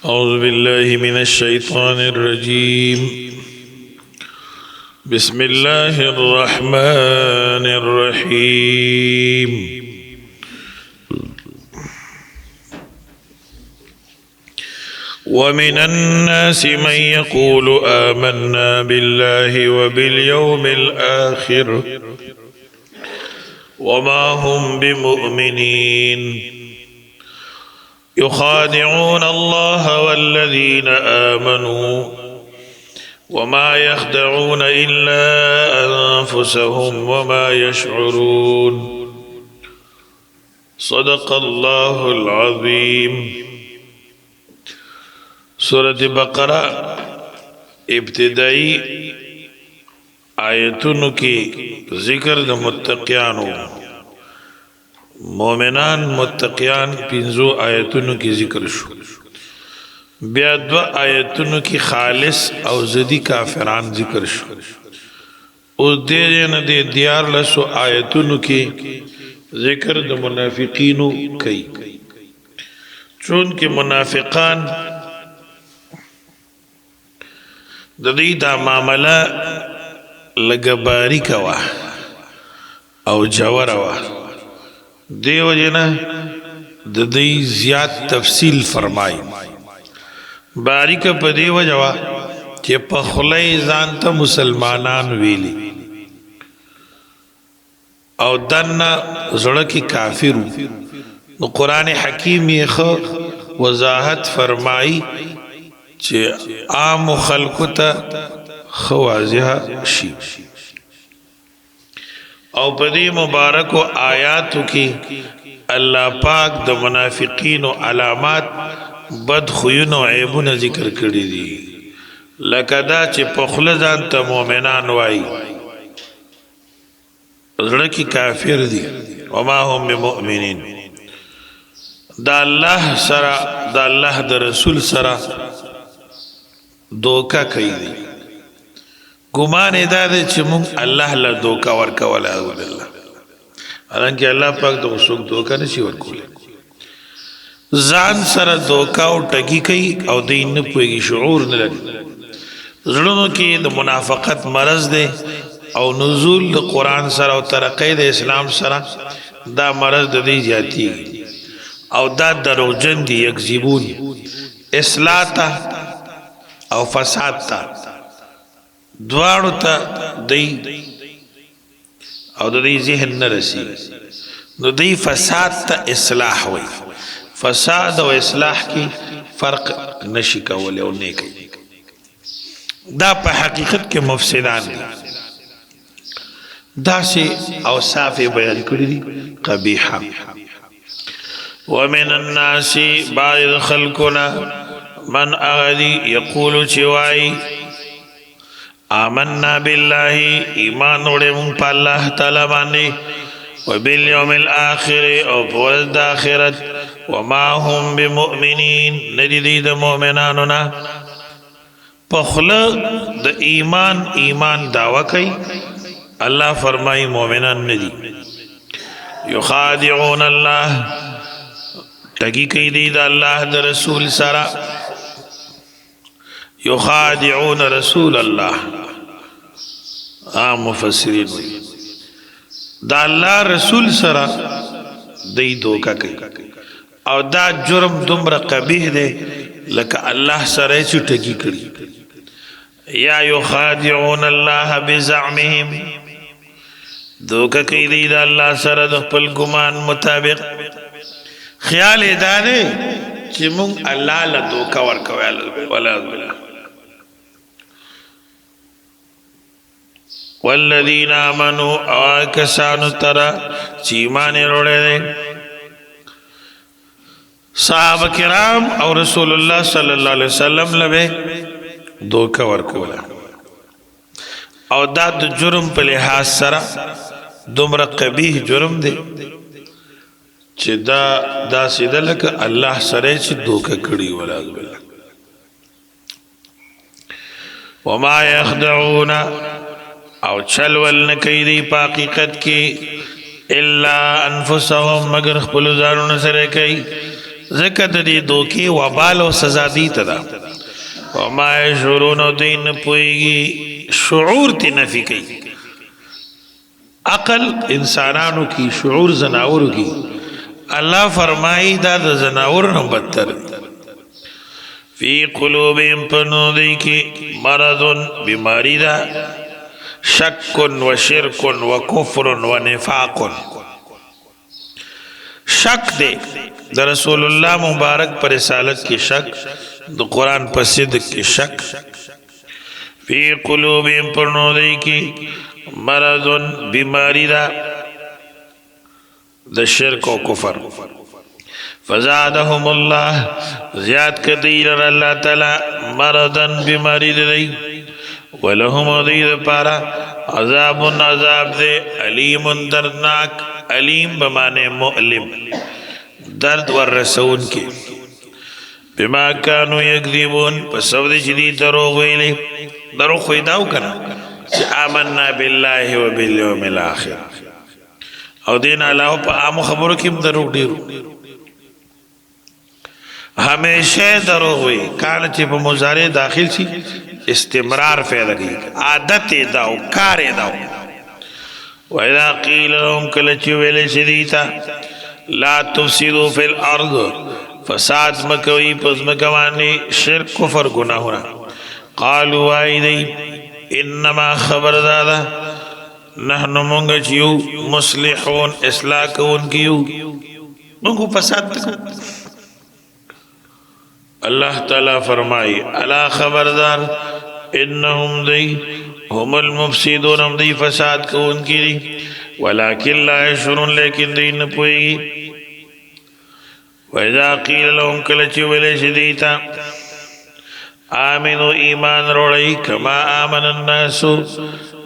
أعوذ بالله من الشيطان الرجيم. بسم الله الرحمن الرحيم. ومن الناس من يقول آمنا بالله وباليوم الآخر وما هم بمؤمنين يخادعون الله والذين آمنوا وما يخدعون إلا أنفسهم وما يشعرون. صدق الله العظيم. سورة بقرہ ابتدائی آیتونو کی ذکر د متقیانو مومنان متقیان پنځو آیتونو کی ذکر شو، بیا دو آیتونو کی خالص او زدی کافران ذکر شو. او دیرین دی دیار لسو آیتونو کی ذکر د منافقینو کئی، چون کہ منافقان د دې دا معاملہ لږه باریکه وه او جوره وه، دیو جنا د دې زیات تفصیل فرمای. باریکه په دیو جوا چې په خلای ځان ته مسلمانان ویلي او دنا زړه کې کافرو، نو قران حکیم یې خو وضاحت فرمای چې عام خلقو ته خو واضحه شي. او پدی مبارکو آیاتو کی اللہ پاک د منافقین و علامات بد خوین و عیبون ذکر کردی دی، لکدا چه پخلدان تا مومنان وائی زڑکی کافر دی وما هم بمؤمنین. دا اللہ سرا دا اللہ دا رسول سرا دوکا کئی دی، گمان ادا دے چھ مونگ اللہ لا دوکا ورکا ولا اعوذ باللہ، حالانکہ اللہ پاک تو سوک دوکا نشی ورکولے. زان سر دوکا او ٹکی کئی او دین نپوئے شعور نلگی. زلونو کی دا منافقت مرض دے او نزول دا قرآن سر او ترقی دا اسلام سر دا مرض دا دی جاتی او دا دروجن دی یکزیبون اصلاح تا او فساد تا دوارو تا دی او دی ذہن نرسی، نو دی فساد تا اصلاح ہوئی. فساد و اصلاح کی فرق نشی کولی او نیکی، دا پا حقیقت کے مفسدان دی. دا سے اوصاف بیان کری دی قبیحہ. ومن الناس بعض خلقنا من اغدی یقولو چوائی آمنا باللہ ایمان وڑے من پا اللہ تعالی باندے وبالیوم الآخر او پورز دا آخرت وما هم بمؤمنین ندی دا مومنانونا پخلا دا ایمان دعوی کئی. اللہ فرمائی مومنان ندی یخادعون اللہ ٹکی کئی دی دا اللہ دا رسول سرا، یخادعون رسول اللہ. عام مفسرین ہوئی دا اللہ رسول سرا دی دوکا کئی، او دا جرم دمر قبیح دے لکا اللہ سرے چو ٹکی کری. یا یخادعون اللہ بزعمہم دوکا کئی دی دا اللہ سرا دا پل گمان مطابق. خیال ادانے چی مونگ اللہ لدوکا ورکوی والعیاذ باللہ. والذین آمنوا آکسانو ترا چیمانے روڑے دے صحابہ کرام او رسول اللہ صلی اللہ علیہ وسلم لبے دوکا ورکولا. او دا جرم پہ لحاظ سرا دمر قبیح جرم دے چی دا سیدہ لکا اللہ سرے چی دوکا کڑی والعیاذ باللہ. وما یخدعون او چلول نکی دی پا حقیقت کی الا انفسهم مگر خپل ځانونه سره کوي. ذکر دی دوکی وبال و سزا دی تدا وما یشعرون دین پوئیگی شعور تی نفی کی عقل انسانانو کی شعور زناورو کی اللہ فرمائی دا دا زناور نو بدتر فی قلوبهم پنودی کی مرضن بیماری دا شک و شرک و کفر و نفاق شک دے دا رسول اللہ مبارک پر رسالت کی شک دا قرآن پر صدق کی شک فی قلوبهم پنودی کی مرضن بیماری دا دا شرک و کفر فزادهم اللہ زیاد کدیر اللہ تعالی مرضن بیماری دی ولهم دید پارا عذاب عذاب دے علیم دردناک علیم بمانے مؤلم درد ورسون کی بما کانو یکذبون پس سود شدید دروغ ویلے دروغ خویداو کنا آمنا باللہ و بالیوم الاخر او دین علاوہ پا آمو خبرو کم دروغ دیرو ہمیشہ دروغ ہوئی کانا چی پا مزارے داخل سی استمرار پیدا کی عادت داو کار داو وَإِذَا قِيلَ لَهُمْ کلچی ویلے شدیتا لا تفسدوا فی الارض فساد مکوی پس مکوانی شرک کفر گناہونا قالوا آئی دی انما خبر دادا نحن منگا چیو مصلحون اصلاح کون کیو منگو فساد تکو اللہ تعالی فرمائی الا خبردار انہم دی هم المفسدون ہم دی فساد کون کی دی ولیکن لا یشعرون لیکن دی نپوئیگی وَإِذَا قِيلَ لَهُمْ کلچی ولی شدیتا آمنوا ایمان روڑی کما آمن الناسو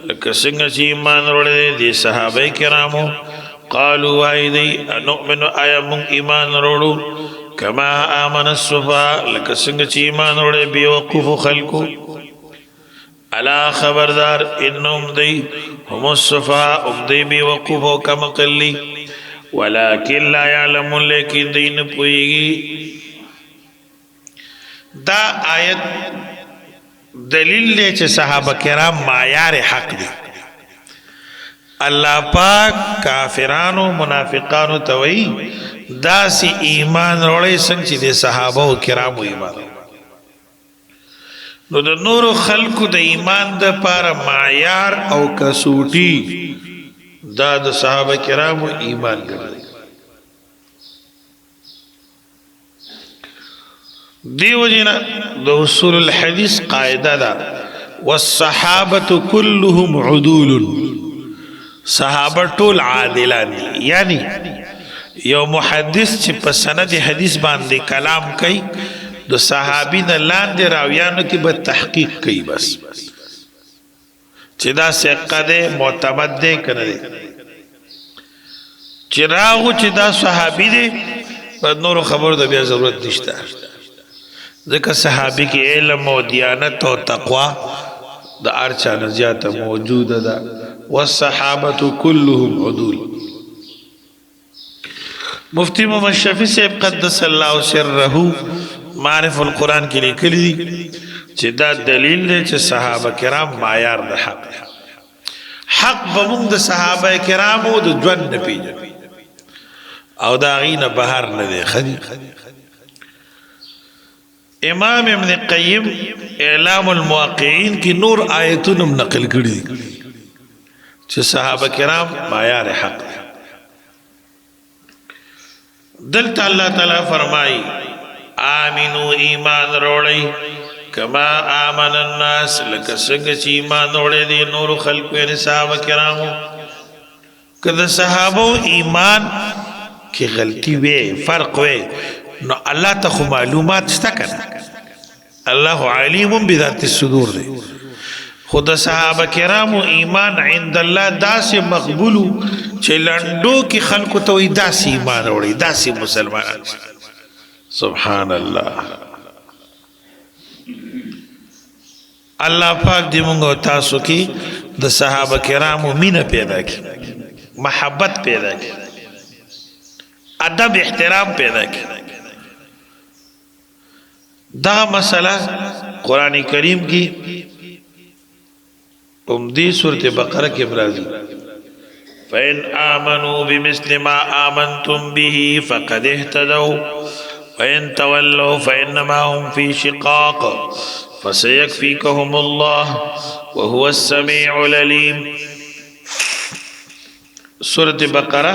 لکسنگ چی ایمان روڑی دی صحابہ کرامو قالوا آئی دی انؤمن آیا من ایمان روڑو کما آمن الصفا لکسنگ چی ایمان روڑی بیوقف خلقو علا خبردار انہم دی هم الصفا ام دی بیوقف کم قلی ولیکن لا یعلمون لیکن دی نپوئیگی دا آیت دلیل دے چھ صحابہ کرام معیار حق دی اللہ پاک کافرانو منافقانو توئی دا سی ایمان روڑے سنگ چی دے صحابہ کرامو ایمان نو دا نور خلقو دا ایمان دا پارا معیار او کسوٹی دا دا صحابہ کرامو ایمان کرده دیو جنا دا اصول الحدیث قائدہ دا والصحابت کلهم عدول صحابہ طول عادلان یعنی یو محدث چی پا سند حدیث باندے کلام کئی دو صحابین لاندے راویانو کی با تحقیق کئی بس چی دا سقہ دے معتمد دے کردے چی راہو چی دا صحابی دے با نور خبر دا بیا ضرورت نشتا ذکر صحابی کی علم و دیانت و تقوی دا ارچا نزیات موجود دا والصحابت کلهم عدول مفتی محمد شفیع صاحب قدس اللہ سرہو معرف القرآن کے لئے کلی دی چی دا دلیل دے چی صحابہ کرام معیار دا حق حق بمونگ دا صحابہ کرامو دا جون نپی جن او دا غین بہار ندے خدی امام ابن قیم اعلام المواقعین کی نور آیتونم نقل کردی چی صحابہ کرام معیار حق دلتا اللہ تعالی فرمائی آمینو ایمان روڑی کما آمن الناس لکا سنگ چی ایمان روڑی دی نور خلقو یعنی صحابہ کرامو کدا صحابو ایمان کی غلطی وے فرق وے نو اللہ تا خو معلومات شتا کنا اللہ علیم بذات الصدور دے خود صحابہ کرامو ایمان عند اللہ دا سے مقبولو چھے لنڈو کی خلقو توی دا سی ایمان روڑی دا سی مسلمان سبحان اللہ اللہ پاک دی منگو تاسو کی دا صحابہ کرامو مین پیدا کی محبت پیدا کی ادب احترام پیدا کی دا مسئلہ قرآن کریم کی امدی صورت بقرہ کے برازی فَإِنْ آمَنُوا بِمِثْلِ مَا آمَنْتُمْ بِهِ فَقَدْ اهْتَدَوْا وَإِنْ تَوَلَّوْا فَإِنَّمَا هُمْ فِي شِقَاقٍ فَسَيَكْفِيكَهُمُ اللَّهُ وَهُوَ السَّمِيعُ الْعَلِيمُ سورة بقرہ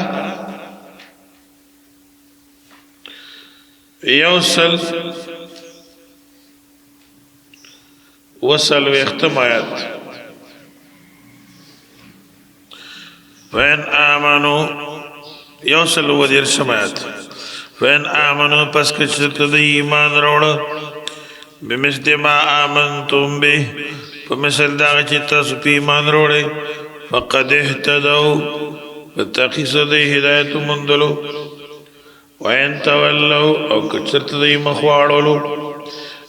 یوصل وصل ویختم آیات فَإِنْ آمَنُوا یوصل ودیر سمایت فَإِنْ آمَنُوا پس کچھت دی ایمان روڑا بِمِثْلِ مَا آمَنْتُمْ بِهِ پمثل داغ چتا سپی ایمان روڑے فَقَدْ اهْتَدَوْا فتاقی صدی ہدایت مندلو وَإِنْ تَوَلَّوْا او کچھت دی مخواڑولو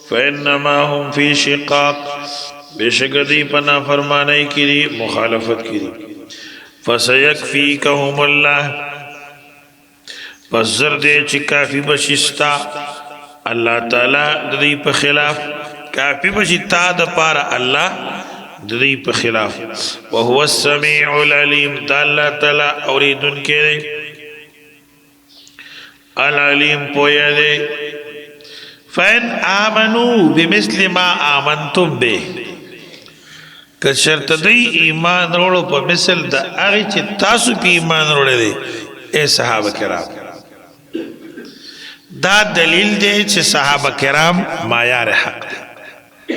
فَإِنَّمَا هُمْ فِي شِقَاقٍ بے دی پنا فرمانے کی دی مخالفت کی دی فَسَيَكْفِيكَهُمُ اللَّهِ پس زردے چی کافی بشستا اللہ تعالی دی پا خلاف کافی بشتا دا پارا اللہ دی پا خلاف وَهُوَ السَّمِيعُ الْعَلِيمُ دا اللہ تعالی اوریدن کے دے العلیم پویا دے فَإِنْ آمَنُوا بِمِثْلِ مَا آمَنْتُمْ بِهِ کچرت دی ایمان روڑو پا مثل دا آغی چی تاسو پی ایمان روڑے دے اے صحابہ کرام دا دلیل دے چی صحابہ کرام معیار حق دے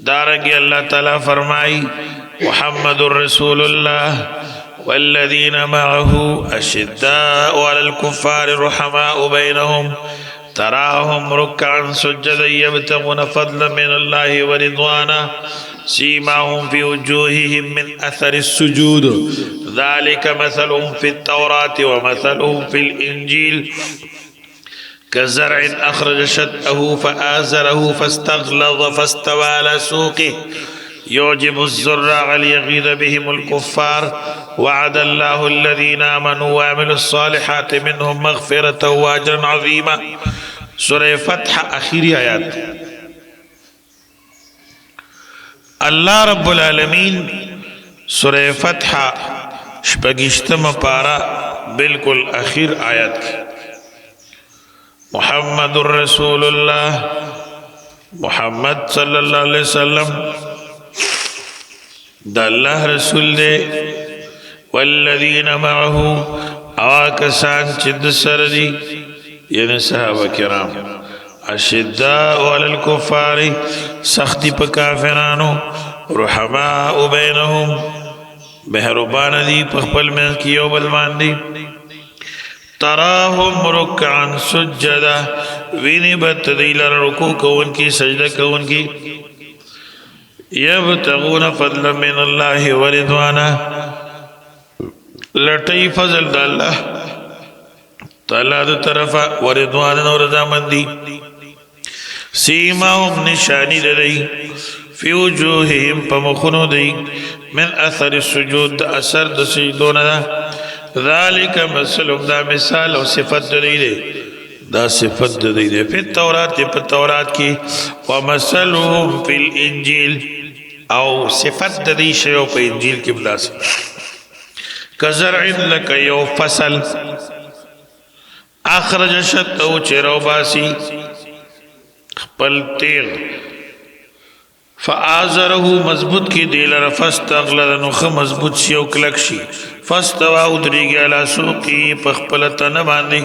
دارنگی اللہ تعالیٰ فرمائی محمد الرسول اللہ والذین معه اشداء علی الكفار رحماء بینهم تراهم ركعا سجدا يبتغون فضلا من الله ورضوانا سيماهم في وجوههم من اثر السجود ذلك مثلهم في التوراة ومثلهم في الانجيل كزرع اخرج شطأه فآزره فاستغلظ فاستوى على سوقه يعجب الزراع ليغيظ بهم الكفار وعد الله الذين آمنوا وعملوا الصالحات منهم مغفرة واجرا عظيما سورة فتح اخیری آیات اللہ رب العالمین سورة فتح شپگشتم پارا بالکل اخیر آیات کی محمد الرسول اللہ محمد صلی اللہ علیہ وسلم دا اللہ رسول دے والذین معه آکسان چد سردی یعنی صحابہ کرام اشداء علی الکفار سختی پا کافرانو رحماء بینهم مہربان دی پخپل میں کیو بلمان دی تراہم رکعن سجدہ وینی بت دیل رکو کون کی سجدہ کون کی یبتغون فضلا من اللہ ورضوانا لٹی فضل دا اللہ تعالیٰ دا طرفا ورضوانا ورضامندی سیماهم نشانی دی فی وجوہهم پمخنو دی من اثر السجود دا اثر دا سجدون دا ذالک مثلهم دا مثال و صفت دی دی دا صفت دی دی پی تورات پی تورات کی ومثلهم فی الانجیل او صفت دی شیو پی انجیل کی بلا سی کزرعن لکا یو فصل اخرج شتو چیرو باسی خپل تیغ فآزره مضبوط کی دیلر فاستغلد نخ مضبوط شیو کلکشی فاستوا ادریگی علا سوقی پخپلتن باندی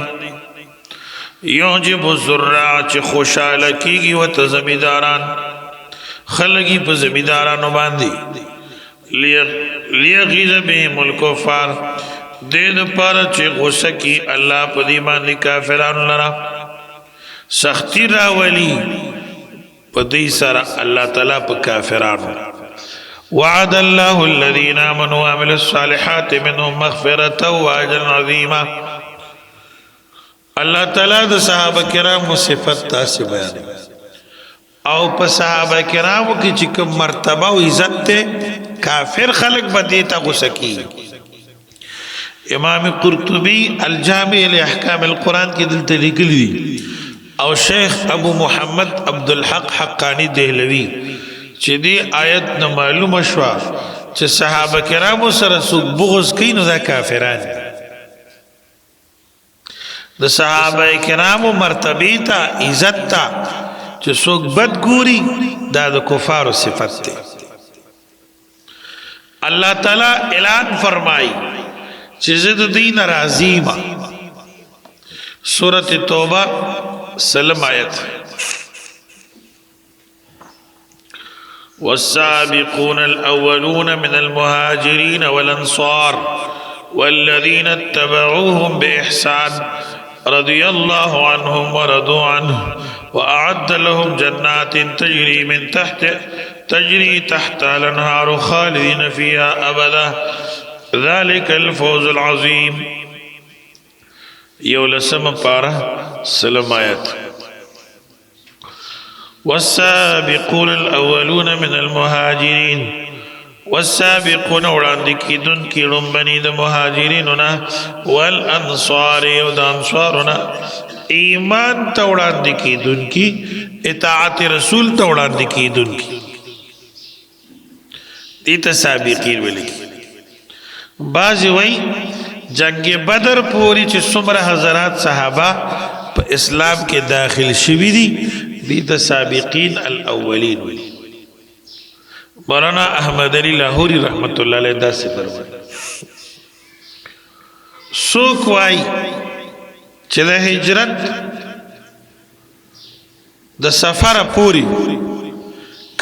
یعجب الزراع چی خوشالکیگی و تزمیداران خلقی پا زمیدارانو باندی لیغیز بهم الکفار دید پارا چی غسکی اللہ پا دیمان کافرانو لرا سختی راولی پا دی سارا اللہ تعالی پا کافرانو وعد اللہ الذین آمنوا وعملوا الصالحات منهم مغفرة واجرا عظیما اللہ تعالی دا صحابہ کرام و صفت تاسی بیان او پا صحابہ کرامو کی چکم مرتبہ و عزت تے کافر خلق با دیتا غسکی امام قرطبی الجامع الاحکام القرآن کی دلتا لکلی دی او شیخ ابو محمد عبدالحق حقانی دهلوی چې دې آیت نه معلومه شوه چې صحابه کرامو سره څوک بغض کوي نو دا کافران د صحابه کرامو مرتبه ته عزت ته چې څوک بد ګوري دا د کفارو صفت دی الله تعالی اعلان فرمای چې زه د دین راضی ما سورۃ توبہ سلم آیت والسابقون الأولون من المهاجرين والأنصار والذين اتبعوهم بإحسان رضي الله عنهم ورضوا عنه وأعد لهم جنات تجري تحت الأنهار خالدين فيها أبدا ذلك الفوز العظيم يولسم پارا سلم آیت والسابقون الأولون من المهاجرين والسابقون وړاندې کیدون کی لومبني د مهاجرینونه والانصار او د انصارونه ایمان ته وړاندې کیدون کی اطاعت رسول ته وړاندې کیدون کی دې ته سابقین ویل کی بعض وی جنگ بدر پوری چې څومره حضرات صحابه په اسلام کې داخل شوي دي دې ته سابقین الاولین ویل مولانا احمد علی لاہوری رحمت اللہ علیہ دا سے فرمائے سوک وائی چلے ہجرت دا سفر پوری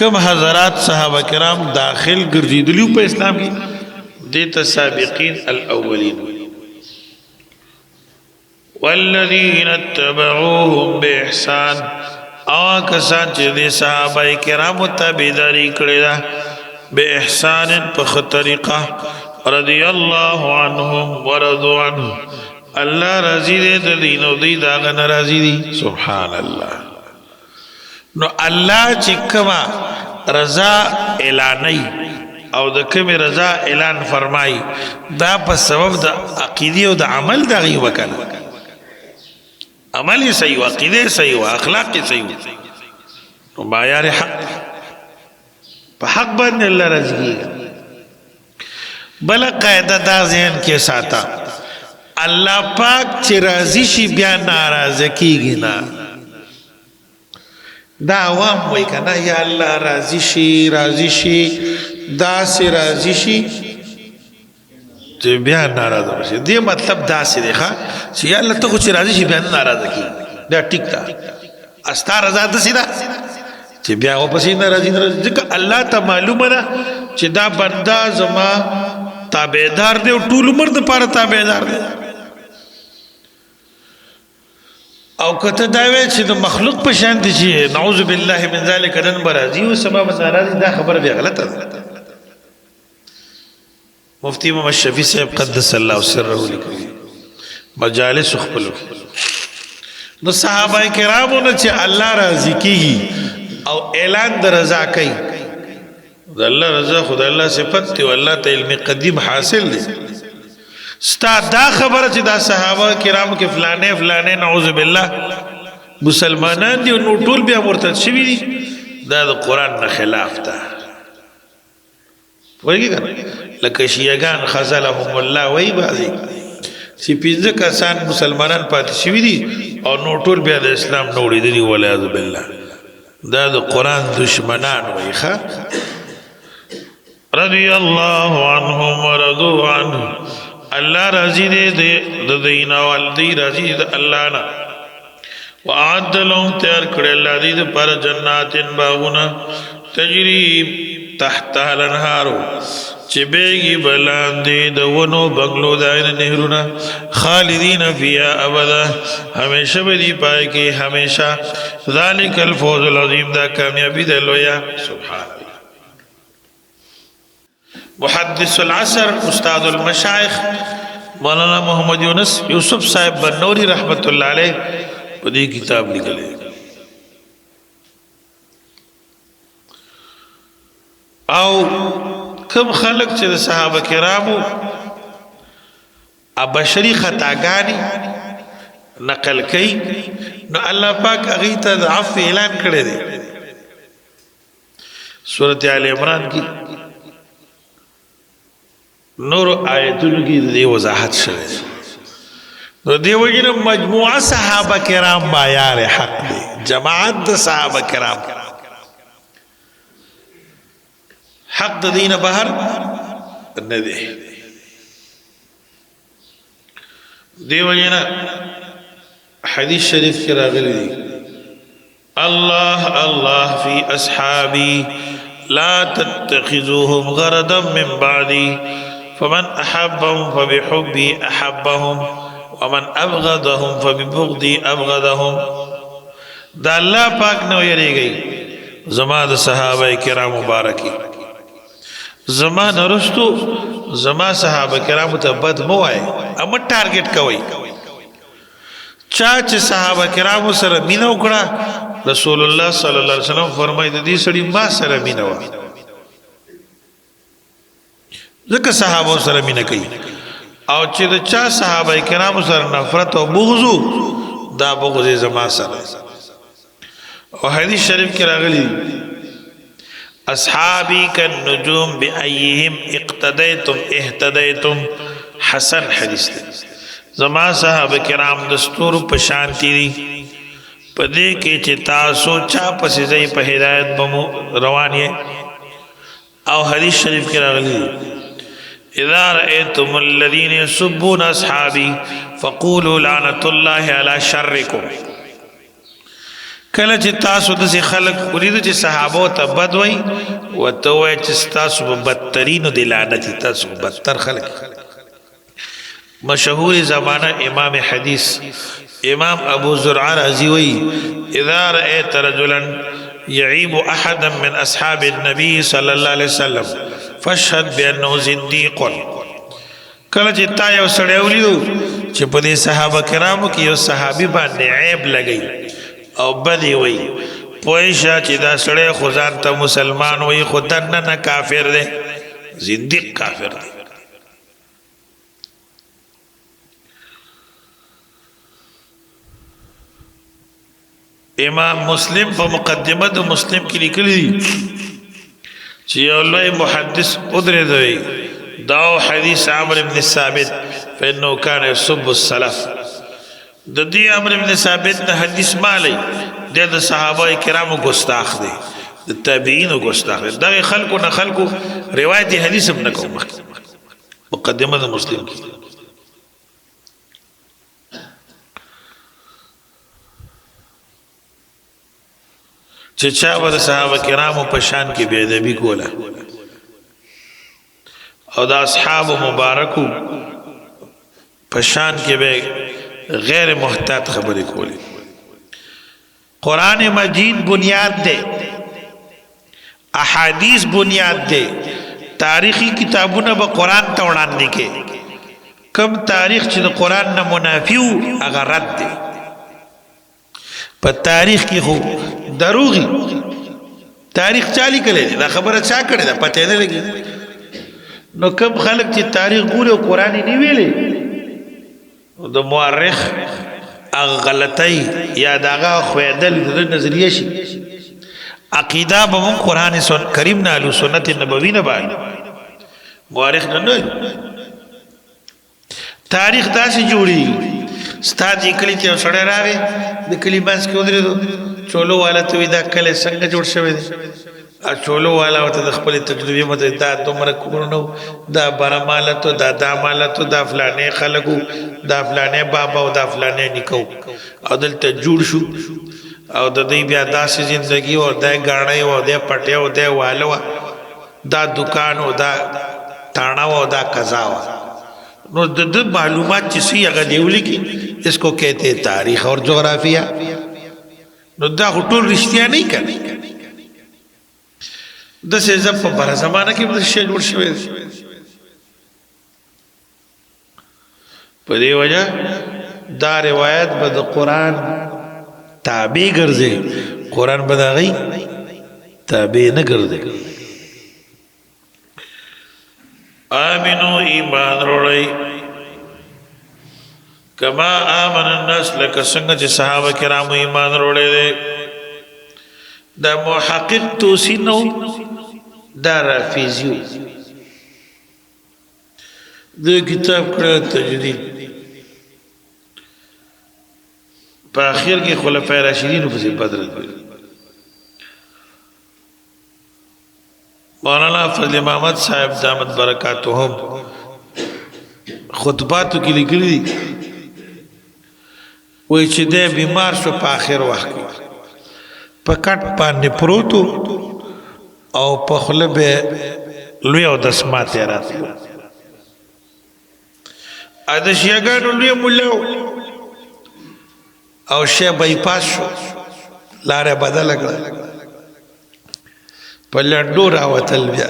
کم حضرات صحابہ کرام داخل گرجیدلیو پہ اسلام کی دیتا سابقین الاولین والذین اتبعوهم بإحسان او کسان چې د صحابه کرامو تابعداري کړې ده به احسان په طریقه رضی الله عنهم ورضوا عنه الله راضي دې د دین او دې دا ناراضي دي سبحان الله نو الله چې کما رضا اعلاني او د کوم رضا اعلان فرمای دا په سبب د عقیده او د عمل دغه وکړه عمل صحیح عقیده صحیح اخلاق صحیح نو معیار حق په حق باندې الله راضي بل قاعده دا ذهن کې ساته الله پاک چې راضي شي بیا ناراضه کیږي نه دا عوام وای کنه یا الله راضي شي دا سي راضي شي چې بیا ناراضه شي دې مطلب دا سي دی ښا چې یا الله ته چې راضي شي بیا ناراضه کی دا ټیک تا استا رضا ده سیدا چې بیا واپس ناراضي ځکه الله ته معلومه ده چې دا بندا زما تابعدار دی او ټول عمر د پاره تابعدار دی او کته دا وی چې د مخلوق په شان دي چې نعوذ بالله من ذلک دن برازي او سبب ناراضي دا خبره به غلطه ده مفتی محمد شفیع صاحب قدس الله سره لیکلي مجالس خپلو نو صحابه کرامو نه چې الله راضي کیږي او اعلان د رضا کوي د الله رضا خدای الله صفت دی او الله ته علم قدیم حاصل دی ستا دا خبره چې دا صحابه کرامو کې فلانه نعوذ بالله مسلمانان دي نو ټول بیا مرتد شوي دي دا د قران نه خلاف ده وایي کنه لکه شیعاګان خذلهم الله وای بازي چې پنځه کسان مسلمانان پاتې شوي دي او نو ټول بیا د اسلام نوړي دي ولعاذ بالله دا د قران دشمنان وای ښا رضی الله عنهم ورضوا عنه الله راضي دې د دین او دې راضي د الله نه وعد لهم تیار کړل الله دې پر جناتن باغونه تجری تحت الانهار چې بیگی بلاندې د ونو بنگلو داین نهرونه خالدین فیها ابدا همیشه بدی پای کې همیشه ذالک الفوز العظیم دا کامیابی ده لویا سبحان الله محدث العصر استاد المشایخ مولانا محمد یوسف صاحب بنوری رحمت الله علیه په دې کتاب لیکلی او کم خلق چې د صحابه کرامو بشری خطاګانی نقل کوي نو الله پاک هغه ته د عفو اعلان کړی دی سورۃ آل عمران کی نور آیتونو کې د وضاحت شوی نو دی وجنه مجموعه صحابه کرام معیار حق دی جماعت د صحابه کرام حق د دین بهر نه دی دی وجنه حدیث شریف کې راغلی دی الله الله فی اصحابی لا تتخذوهم غرضا من بعدي فمن احبهم فبحبي احبهم ومن ابغضهم فببغضي ابغضهم دا الله پاک نو یریږي زما د صحابه کرام مبارکي زما نرستو زما صحابه کرام ته بد مو وای اما ټارګټ کوي چا چې صحابه کرام سره مینه وکړه رسول الله صلی الله علیه وسلم فرمایي د دې سړي ما سره مینه و ځکه صحابه سره مینه کوي او چې د چا صحابه کرام سره نفرت او بغض دا بغض زما سره او حدیث شریف کې راغلی اصحابی کالنجوم بأیهم اقتدیتم اهتدیتم حسن حدیث دی زما صحابه کرام دستور په شانتی دي پدې کې چې تاسو چا پسې ځای په هدایت بمو روان یې او حدیث شریف کې راغلی اذا رأيتم الذين يسبون اصحابي فقولوا لعنة الله على شركم کله چې تاسو د خلک ورید چې صحابه ته بد وای وته وای چې تاسو بدترین د لعنت تاسو بدتر خلک مشهور زمانہ امام حدیث امام ابو زرعہ رضی وی اذا رأيت رجلا يعيب احدا من اصحاب النبي صلى الله عليه وسلم فاشهد بانه زنديق کله چې تا یو سړی ولیدو چې په دې صحابه کرامو کې یو صحابي باندې عیب لګی او بدی وی پوښه چې دا سړی خو ځان ته مسلمان وي خو دنه کافر دی زنديق کافر دی امام مسلم په مقدمه د مسلم کې لیکلی چې یو لوی محدث قدرت دی دا حدیث عمرو بن ثابت فانه كان يسب السلف د دې عمرو بن ثابت نه حدیث مالی د صحابه کرامو ګستاخ دی د تابعین ګستاخ دی دا خلکو نه خلکو روایت حدیث هم نه کوم مقدمه د مسلم کې چې چا به د صحابه کرامو په شان کې بے ادبي کوله او د اصحاب مبارکو په شان کې به غیر محتاط خبرې کولې قرآن مجید بنیاد دے احادیث بنیاد دے تاریخی کتابونه به قرآن ته وړاندې کې کم تاریخ چې د قرآن نه منافیو هغه رد دی په تاریخ کې خو دروغي تاریخ چالي کړي دا خبره چا کړي دا پته نه لګي نو کم خلک چې تاریخ ګوري او قرآن نه ویلي د مورخ اغه غلطي یا داغه خویدل د نظریه شي عقیده به مون قرآن کریم نه له سنت نبوی نه باندې مورخ نه تاریخ داسې جوړي ستاد کلی ته سره راوي د کلی باس کې ودرېدو چولو والا ته دا کله څنګه جوړ شوی دی ا چولو والا ته د خپل تجربه مته دا دومره کورونو دا برمالته دا مالته دا فلانه خلقو دا فلانه بابا او دا فلانه نکو او دلته جوړ شو او د دې بیا داسې ژوندۍ او د غاڼې او د پټه او د والو دا دکان او دا تانا او دا قضا نو د معلومات چې سی هغه دیولې کې اسکو کہتے ہیں تاریخ اور جغرافیہ نو دا ټول رښتیا نه کوي د څه ځپ په بر زمانہ کې د شی جوړ شوی په دې وجه دا روایت به د قران تابع ګرځي قران به دا غي تابع نه ګرځي آمینو ایمان وروړی کما آمن الناس لکه څنګه چې صحابه کرامو ایمان وروړی دی دا محقق توسی نو دا رافیزیو د کتاب کړه تجدید په اخر کې خلفای راشدین په څیر بدل کړ مولانا فضل محمد صاحب دامت برکاتهم خطباتو کې لیکلي دي وای چې د بیمار شو په اخر وخت په کټ باندې پروتو او په خله به لوی او دسمات راتلو ا د شیګانو لوی مولو او شی بایپاس شو لاره بدل کړه په لندو راوتل بیا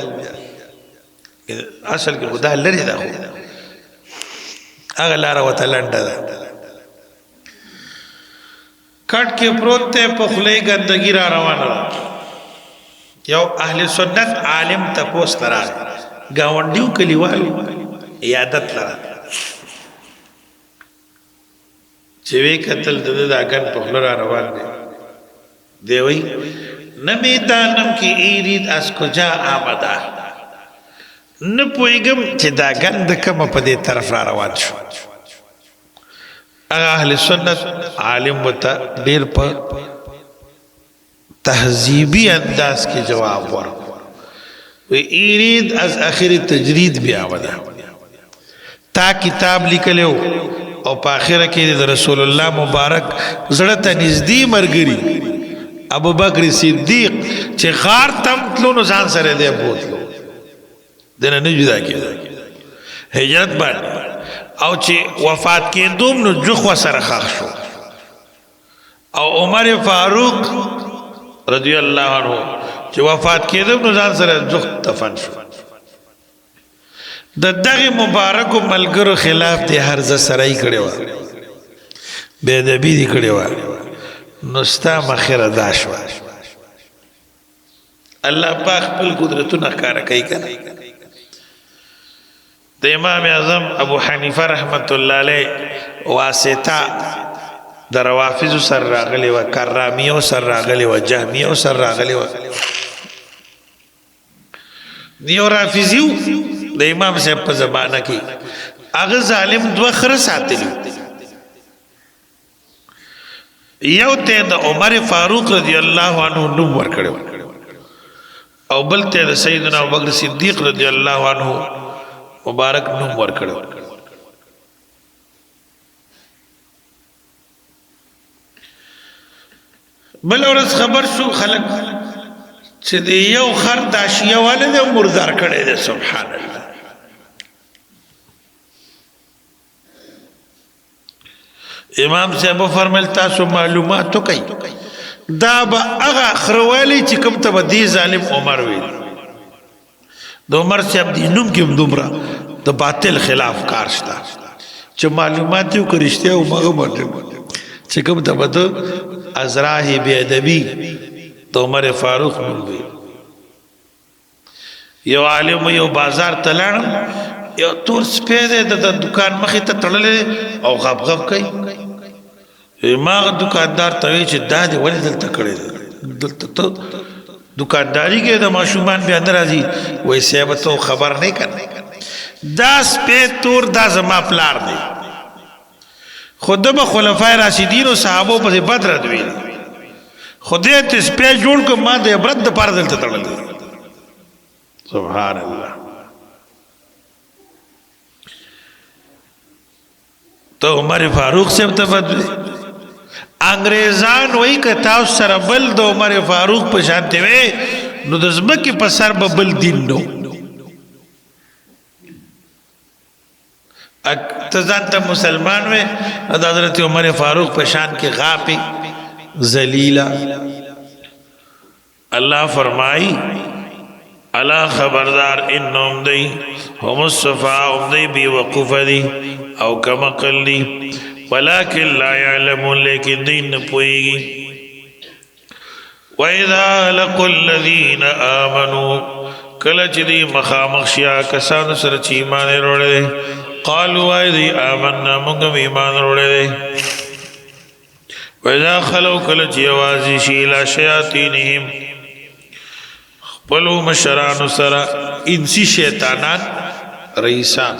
اصل کې خدای لري دا خو هغه لاره وتل لنده ده کټ کې پروت ته په خله ګندګی را روانه یو اهل سنت عالم تپوس ترا گاونډیو کلیوالو عادت لرا چې وی قتل د داګن په خله را روان دی وی نمیدانم کی ایرید از کجا آمده نه پویګم چې دا ګند کوم په دې طرف را روان شو اهل سنت عالم وتا ډیر په تهذیبی انداز کې جواب ورکړ وی ایرید از اخر تجرید بیا ودا تا کتاب لیکلو او په اخره کې د رسول الله مبارک زړه ته نږدې مرګري ابو بکر صدیق چې غار تم تلو نو ځان سره دی بوتلو دنه نه جدا کېده هجرت باندې او چې وفات کېدوم نو جوخ سره خاخ شو او عمر فاروق رضی الله عنه چې وفات کېدوم نو ځان سره جوخ دفن شو د دغه مبارک ملګرو خلاف دی هرزه سړی کړي و بے ادبی دی کړي و نو ستا مخیره دا شو الله پاک خپل قدرتونه ښکاره کوي کنه د امام اعظم ابو حنیفه رحمت الله علیه واسطه د روافض سر راغلی و کرامیو سر راغلی و جهمیو سر راغلی و دیو رافضیو د امام صاحب په زمانہ کې هغه ظالم دوه خره ساتلی یو ته د عمر فاروق رضی الله عنه نوم ورکړو او بل ته د سیدنا ابوبکر صدیق رضی الله عنه مبارک نوم ورکړو بل ورځ خبر شو خلک چې د یو خر داشیه والد مردار کړي دي سبحان الله امام صاحب فرمایل تاسو معلوماتو کوي دا به هغه خروالی چې کوم ته دی ظالم عمر وی د عمر صاحب دی نوم کې دومره د باطل خلاف کار شته چې معلومات یو کرشته او مغه باندې چې کوم ته بده ازراه بی ادبی د عمر فاروق نوم وی یو عالم یو بازار تلان یو تور سپیده د دکان مخې ته تړلې او غب غب کوي ما دکاندار ته چې دا دې ولې دلته کړی دلته دکانداری کې د ماشومان به اندر راځي وای صاحب ته خبر نه کړي دا سپید تور دا زما پلار دی خود به خلفای راشدین او صحابه په بدر دوی خدای ته سپید جوړ کو ما د عبرت د پاره دلته تړل سبحان الله تو عمر فاروق سے بدوی انګریزان وای ک تاسو سره بل د عمر فاروق په شانته وي نو د زمکه په سر به بل دین نو اقتزان ته مسلمان وي د حضرت عمر فاروق په شان کې غاپي ذلیلا الله فرمای الا خبردار انهم دی هم الصفاء دی بی وقوف دی او کما قلی ولكن لا يعلمون لیکن دین پوئیگی وَإِذَا لَقُوا الَّذِينَ آمَنُوا کلچ دی مخامخ شیا کسان سر چی ایمان روڑے قالوا ايدي آمنا مونږ ایمان وروړی وإذا خلوا کله چې یوازې شي الى شیاطینهم خپلو مشرانو سره انسی شیطانان رئیسان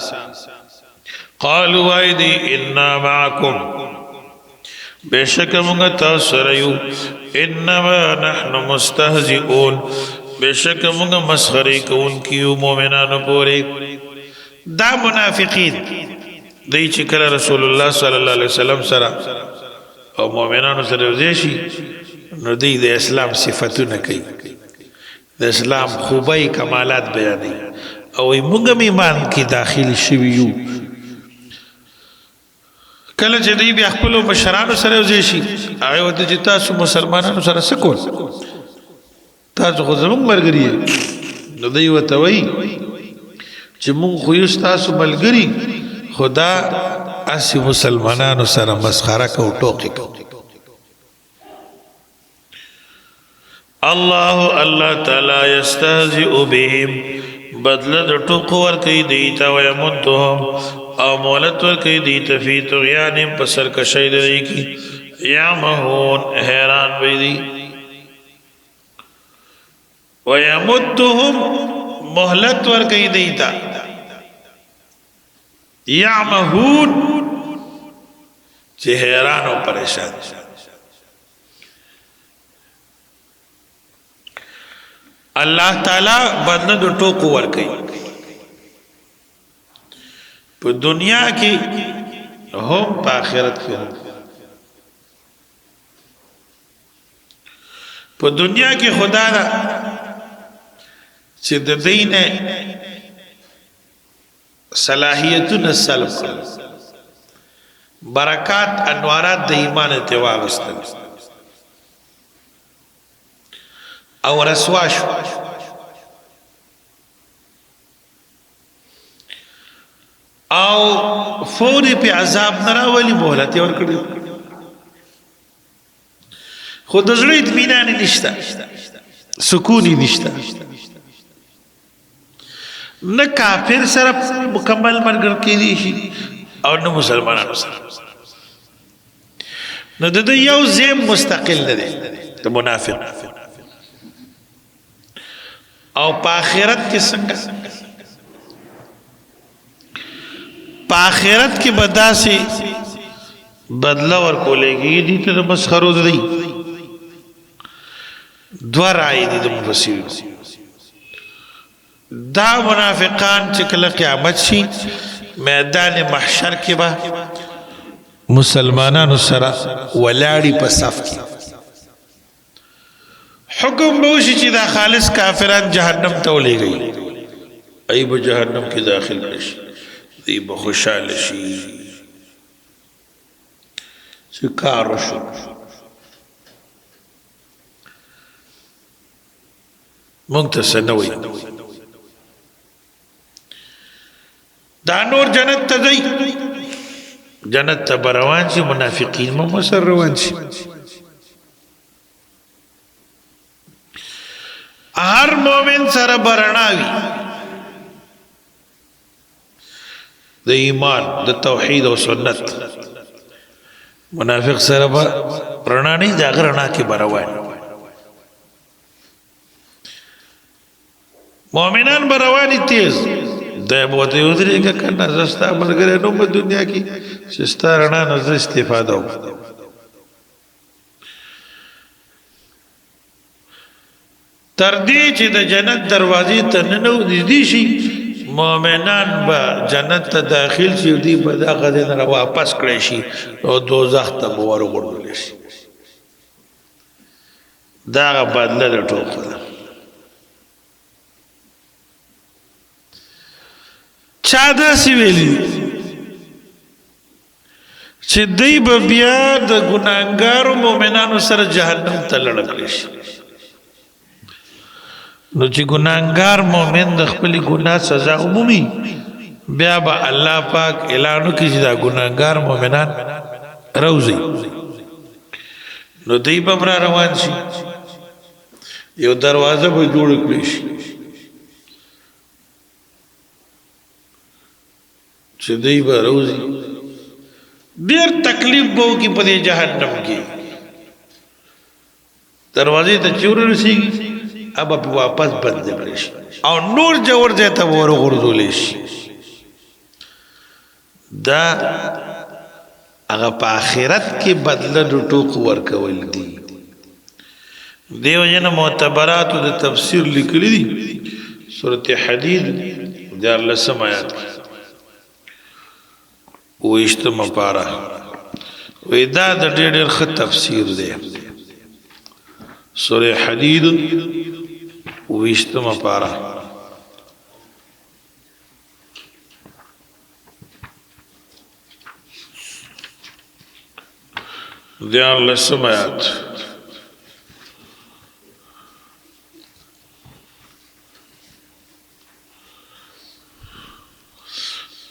قالوا ايدي انا معكم بشک مونږ تاسو سره یو انما نحن مستهزئون بشک مونږ مسخري کوونکیو مؤمنانو پورې دا منافقین دی چې کله رسول الله صلی الله علیه وسلم سره او مؤمنانو سره ځي شي نو دی د اسلام صفاتونه کوي د اسلام خوبی کمالات بیانوي او موږ ایمان کې داخل شوي یو کله چې دی بیا خپل مشرانو سره ځي شي هغه وته چې تاسو مسلمانانو سره څه کول تاسو خو زموږ ملګری نو دی وته وایي چې مونږ خو یو تاسو ملګری خدا اسی مسلمانانو سره مسخره کو ټوکی کو الله تعالی یستهزئ بهم بدل د ټوکو ور کوي دیتا و یمدهم او مولت ور کوي دیتا فی طغیان پسر کشی دی کی یعمهون حیران بیدی و یمدهم مهلت ور کوي دیتا یعمهون چه حیران و پریشان اللہ تعالی بدل دو ٹوکو ور کئی پا دنیا کی ہم پا آخرت کی ہم پا دنیا کی خدا دا چه د دین صلاحیتون سلب کر برکات انوارات د ایمان اتواغستن او رسواشو او فوری پی عذاب نراولی مهلتی ورکڑی خود زړه اطمینان نشتا سکونی نشتا نه کافر سره مکمل مرګ کېدی شي او نه مسلمانانو سره نو د یو زم مستقل نه دی د منافق او په آخرت کې څنګه په آخرت کې بداسي بدلا ورکولېږي دي ته مسخرو دی دوه رائے دي د مفسرین دا منافقان چې کله قیامت شي میدان محشر کې به مسلمانانو سره ولاړی په صف کې حکم به وشي چې دا خالص کافران جهنم ته ولېږي ای به جهنم کې داخل شي دی به خوشاله شي چې کار وشو مونږ ته څه نه وایي دا نور جنت ته ځي جنت ته روان شي منافقین مو سره روان شي هر مومن سره برناوي د ایمان د توحید او سنت منافق سره برنا نه دا غرنا کې بروان مومنان بروان تیز دا بوته ودرېګه کنه زستا مرګره نو په دنیا کې چې ستارنا نه استفاده وکړه تر دې چې د جنت دروازې ته ننو دي شي مؤمنان به جنت ته داخل شي دی به دا غدن را واپس کړی شي او دوزخ ته ورغړول شي دا بدله د ټوکو چا داسې ویلي چې دی به بیا د ګناهګارو مؤمنانو سره جهنم ته لړکلی شي نو چې ګناهګار مؤمن د خپل ګناه سزا عمومي بیا به الله پاک اعلان وکړي چې دا ګناهګار مؤمنان روزي نو دی به را روان شي یو دروازه به جوړ کړي شي چې دوی به روزي ډېر تکلیف به وکړي په دې جهنم کې دروازې ته چې ورسېږي اب په واپس بند کړي شي او نور جوړ ځای ته ورغورځولی شي دا هغه په آخرت کې بدله د ټوکو ورکول دي دیو جن معتبراتو د تفسیر لیکلی دي سورۃ حدید 14 آیات ویشتمه پارا وی دا د ډېر ښه تفسیر دی سورۃ حدید ویشتمه پارا دیار لسم آیات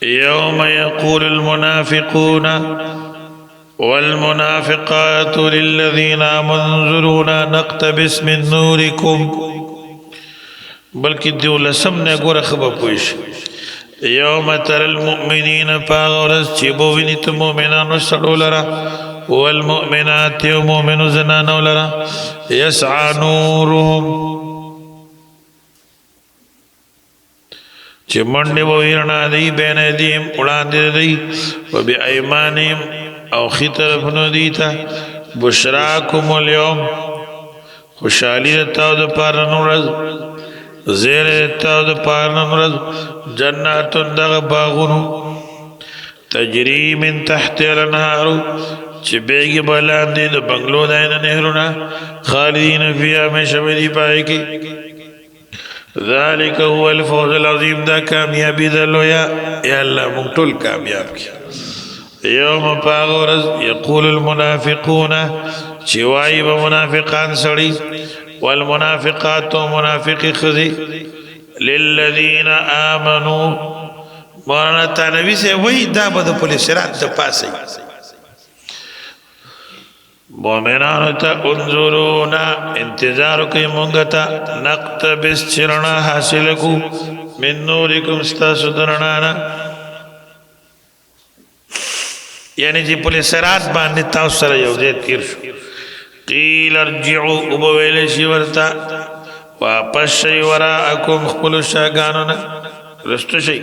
يوم يقول المنافقون والمنافقات للذين آمنوا انظرونا نقتبس من نوركم بلکہ دیو لسم نے گورا خبر پوش یوم تر المؤمنین پاغورز چیبو وینیت مومنان سڑو لرا والمؤمنات ومؤمن زنانو لرا يسعى نورهم چه منڈی ویرنا دی بین ایدیم اڑان دی و بی ایمانیم او خی طرفنو دیتا بشراکم اليوم خوشحالی دتاو دا پارن رز زیر دتاو دا پارن رز جناتن دغ باغنو تجری من تحت الانهارو چه بیگی بلان دی دا بنگلو دائن نهرونا خالدین فی ہمیشہ بدی پائے کی ذالک هو الفوز العظیم دا کامیابی دلو یا اللہ مکتول کامیاب کی یوم پاغورز یقول المنافقون چوائی با منافقان سڑی والمنافقات و منافق خزی للذین آمنوا مولانا تانوی سے وہی دا با پولیس رات دا پاسی مومنانو تا انظرونا انتظارو کئی منگتا نقتبس چرنا حاصلکو من نورکم ستاسو درنانا یعنی جی پولیس رات باندې تاسو سره یو ځای تیر شو قیل ارجعوا وبویل شي ورته واپس شي وراءکم خپل شاګانو نه رستو شي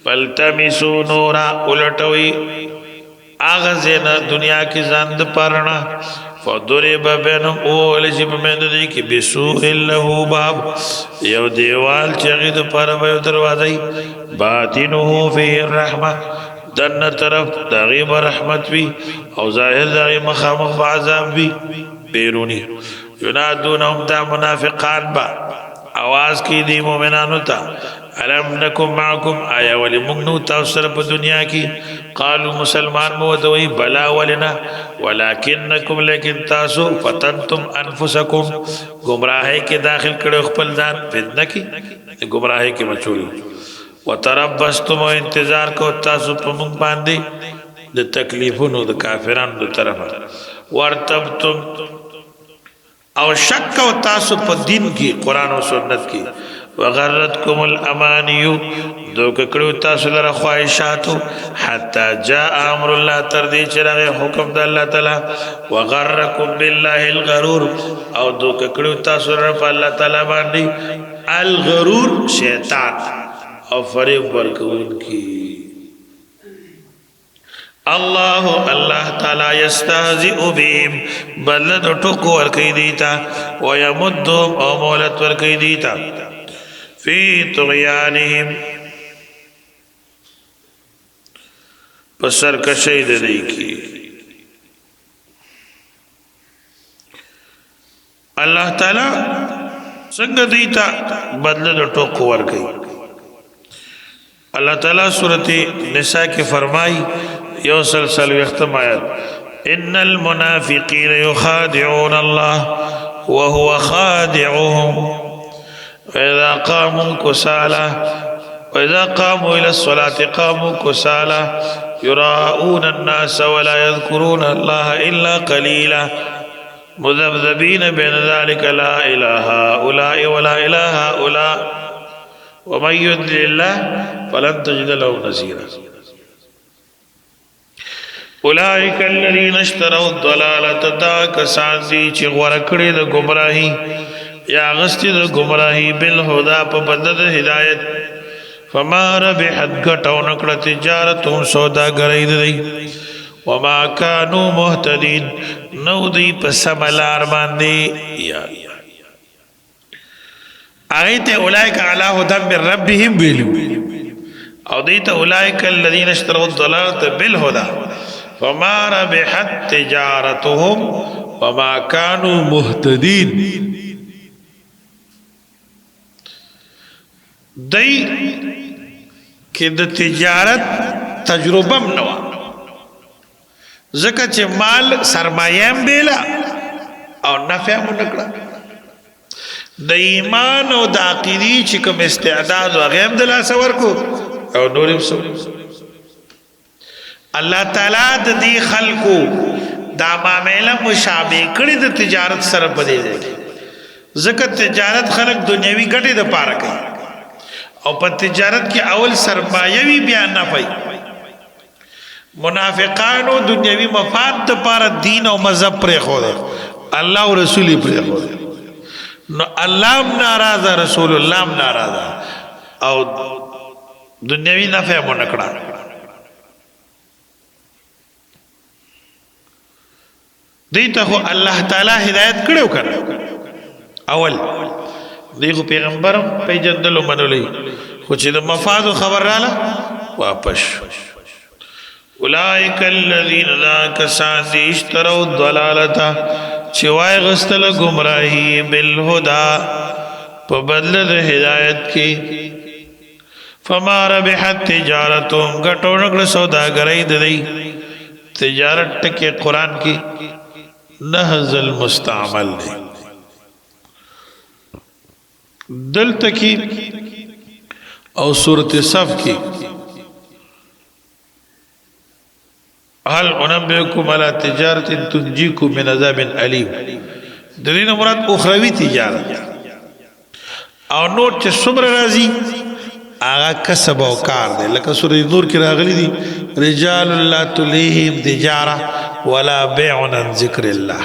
فالتمسوا نورا ولټوي آغا زینا دنیا کی زند پرنا فضرب بینم اول جب مند دی کی بسوء لہو باب یو دیوال چغید پر بیو دروازی باطنه فی الرحمة دن طرف داغیب رحمت بھی او ظاہر داغی مخامخ بعذاب بھی بیرونی ینادونهم دا منافقان با آواز کی دی مومنانو تا علم نکم معکم آیا ولی مگنو تاثر پا دنیا کی قالو مسلمان مودوئی بلا ولنا ولیکنکم لیکن تاسو فتنتم انفسکم گمراہی کے داخل کڑے اخپل دان فتنہ کی گمراہی کے مچولی وتربستم و انتظار کو تاسو پا منگ باندی دا تکلیفونو دا کافران دا طرف وارتبتم او شک و تاسو پا دین کی قرآن و سنت کی وغرتکم الامانیو دو ککڑو تاسو لرا خواہشاتو حتی جاء امر اللہ تردی چراغ حکم دا اللہ تعالی وغرکم باللہ الغرور او دو ککڑو تاسو لرا پا اللہ تعالی باندی الغرور شیطان او فریب برکون کی اللہ تعالی یستہزئ بهم بلد ٹکو ورکی دیتا ویمدهم او مولت ورکی دیتا فی طغیانهم پسر کشید دی کی اللہ تعالی سنگ دیتا بدل ٹوکو ورکی اللہ تعالی سورۃ نساء کے فرمائی یو سلسل وختم آیت ان المنافقین یخادعون اللہ وهو خادعهم وإذا قاموا كسالى إلى الصلاة قاموا كسالى يراءون الناس ولا يذكرون الله إلا قليلا مذبذبين بين ذلك لا إله هؤلاء ولا إله هؤلاء ومن يضلل الله فلن تجد له نصيرا اولئک الذین اشتروا الضلالة دا کسان دي چې غوړه کړې د گمراهی یا غستی د گمراهی بالهدى په بدل د هدایت فما ربحت غټو نکړه تجارتهم سوداګرۍ دی وما كانوا مهتدين نو دی په سملار باندې یا آیت اولئک علی هدى من ربهم ویلو او دیت اولئک الذین اشتروا الضلالة بالهدى فما ربحت تجارتهم وما كانوا مهتدين دی کې د تجارت تجربه منوا زکه چې مال سرمایه بیلا او نفع مو نکړه د ایمان او د عقیدی چې کوم استعداد او غیب د لاس ورکو او نورم سو الله تعالی د دې خلقو دا معاملې مشابه کړي د تجارت سره پدې ځای زکه تجارت خلق دنیوي ګټه د پاره کوي او په تجارت کې اول سرمایوي بیان نه پي منافقانو دنیوي مفاد د پاره دین او مذهب پرې خو ده الله او رسول پرې خو ده نو الله ناراضه رسول الله ناراضه او دنیوي نفع مو نکړه دیته خو الله تعالی هدایت کړو کړ اول دیغه پیغمبرم پیجندلو منولې خو چې د مفاد خبر رااله واپس اولئک الذین لا کسان اشتروا الضلالة چې وای غستل گمراهی بالهدى په بدل د هدایت کې فما ربحت تجارتهم غټو نکړه سوداګرۍ دی تجارت ټکي قران کې نهز المستعمل دی دلته کې او سورۃ صف کې هل انبئکم علی تجارت تنجیکم من عذاب علیم دلیل مراد اخروی تجارت او نور چې څومره راځي هغه کسب او کار دی لکه سورۃ نور کې راغلي دي رجال لا تلهیهم تجاره ولا بيع عن ذکر الله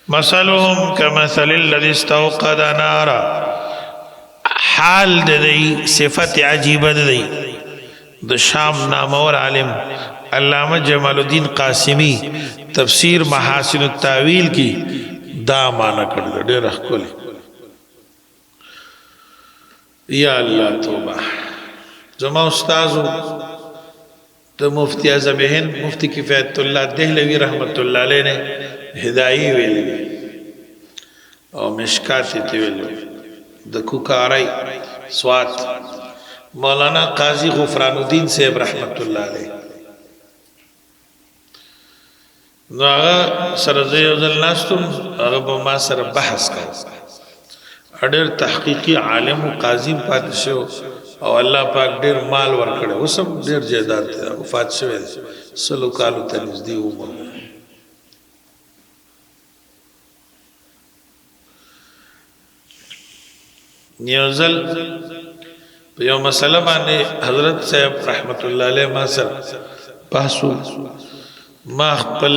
مثلهم كمثل الذي استوقد نارا حال دی صفت عجیبه دی د شام نامور عالم علامہ جمال الدین قاسمی تفسیر محاسن التاویل کی دا معنی کړل ډېر ښکلی یا الله توبه زما استادو د مفتی اعظم هند مفتی کفایت الله دهلوی رحمت الله علیه نے هدائی ویلی او مشکات تی ویلی د کوکاری سوات مولانا قاضی غفران الدین صاحب رحمت الله علیه نو هغه سره زیل ناستم هغه به ما سره بحث کاوه اډر تحقیقی عالم او قاضی پات شو او الله پاک ډیر مال ورکړي اوسم ډیر جیدات وفات شوه سلو کالو ته نږدې عمر نیوزل په یو مسله باندې حضرت صاحب رحمت الله علیه ما سره بحثو ما خپل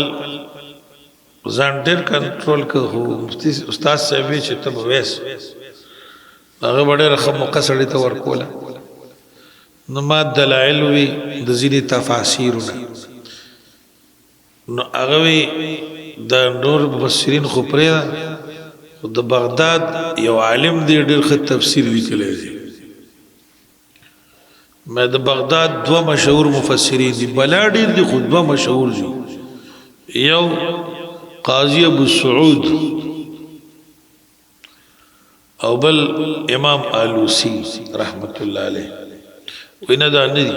ځان ډیر کنټرول کوو مفتی استاد صاحب چې ته وېس هغه ډېر رقم مقصړی ته ورکوله نو ما دلایل وی د ځینې تفاسیرونه نو هغه وی د نور مفسرین خو پرې د بغداد یو عالم دی ډېر ښه تفسیر لیکلی دی ما د بغداد دوه مشهور مفسرین دي بلا ډېر دي خو دوه مشهور دي یو قاضی ابو سعود او بل امام آلوسی رحمت الله علیه وینا دا ندی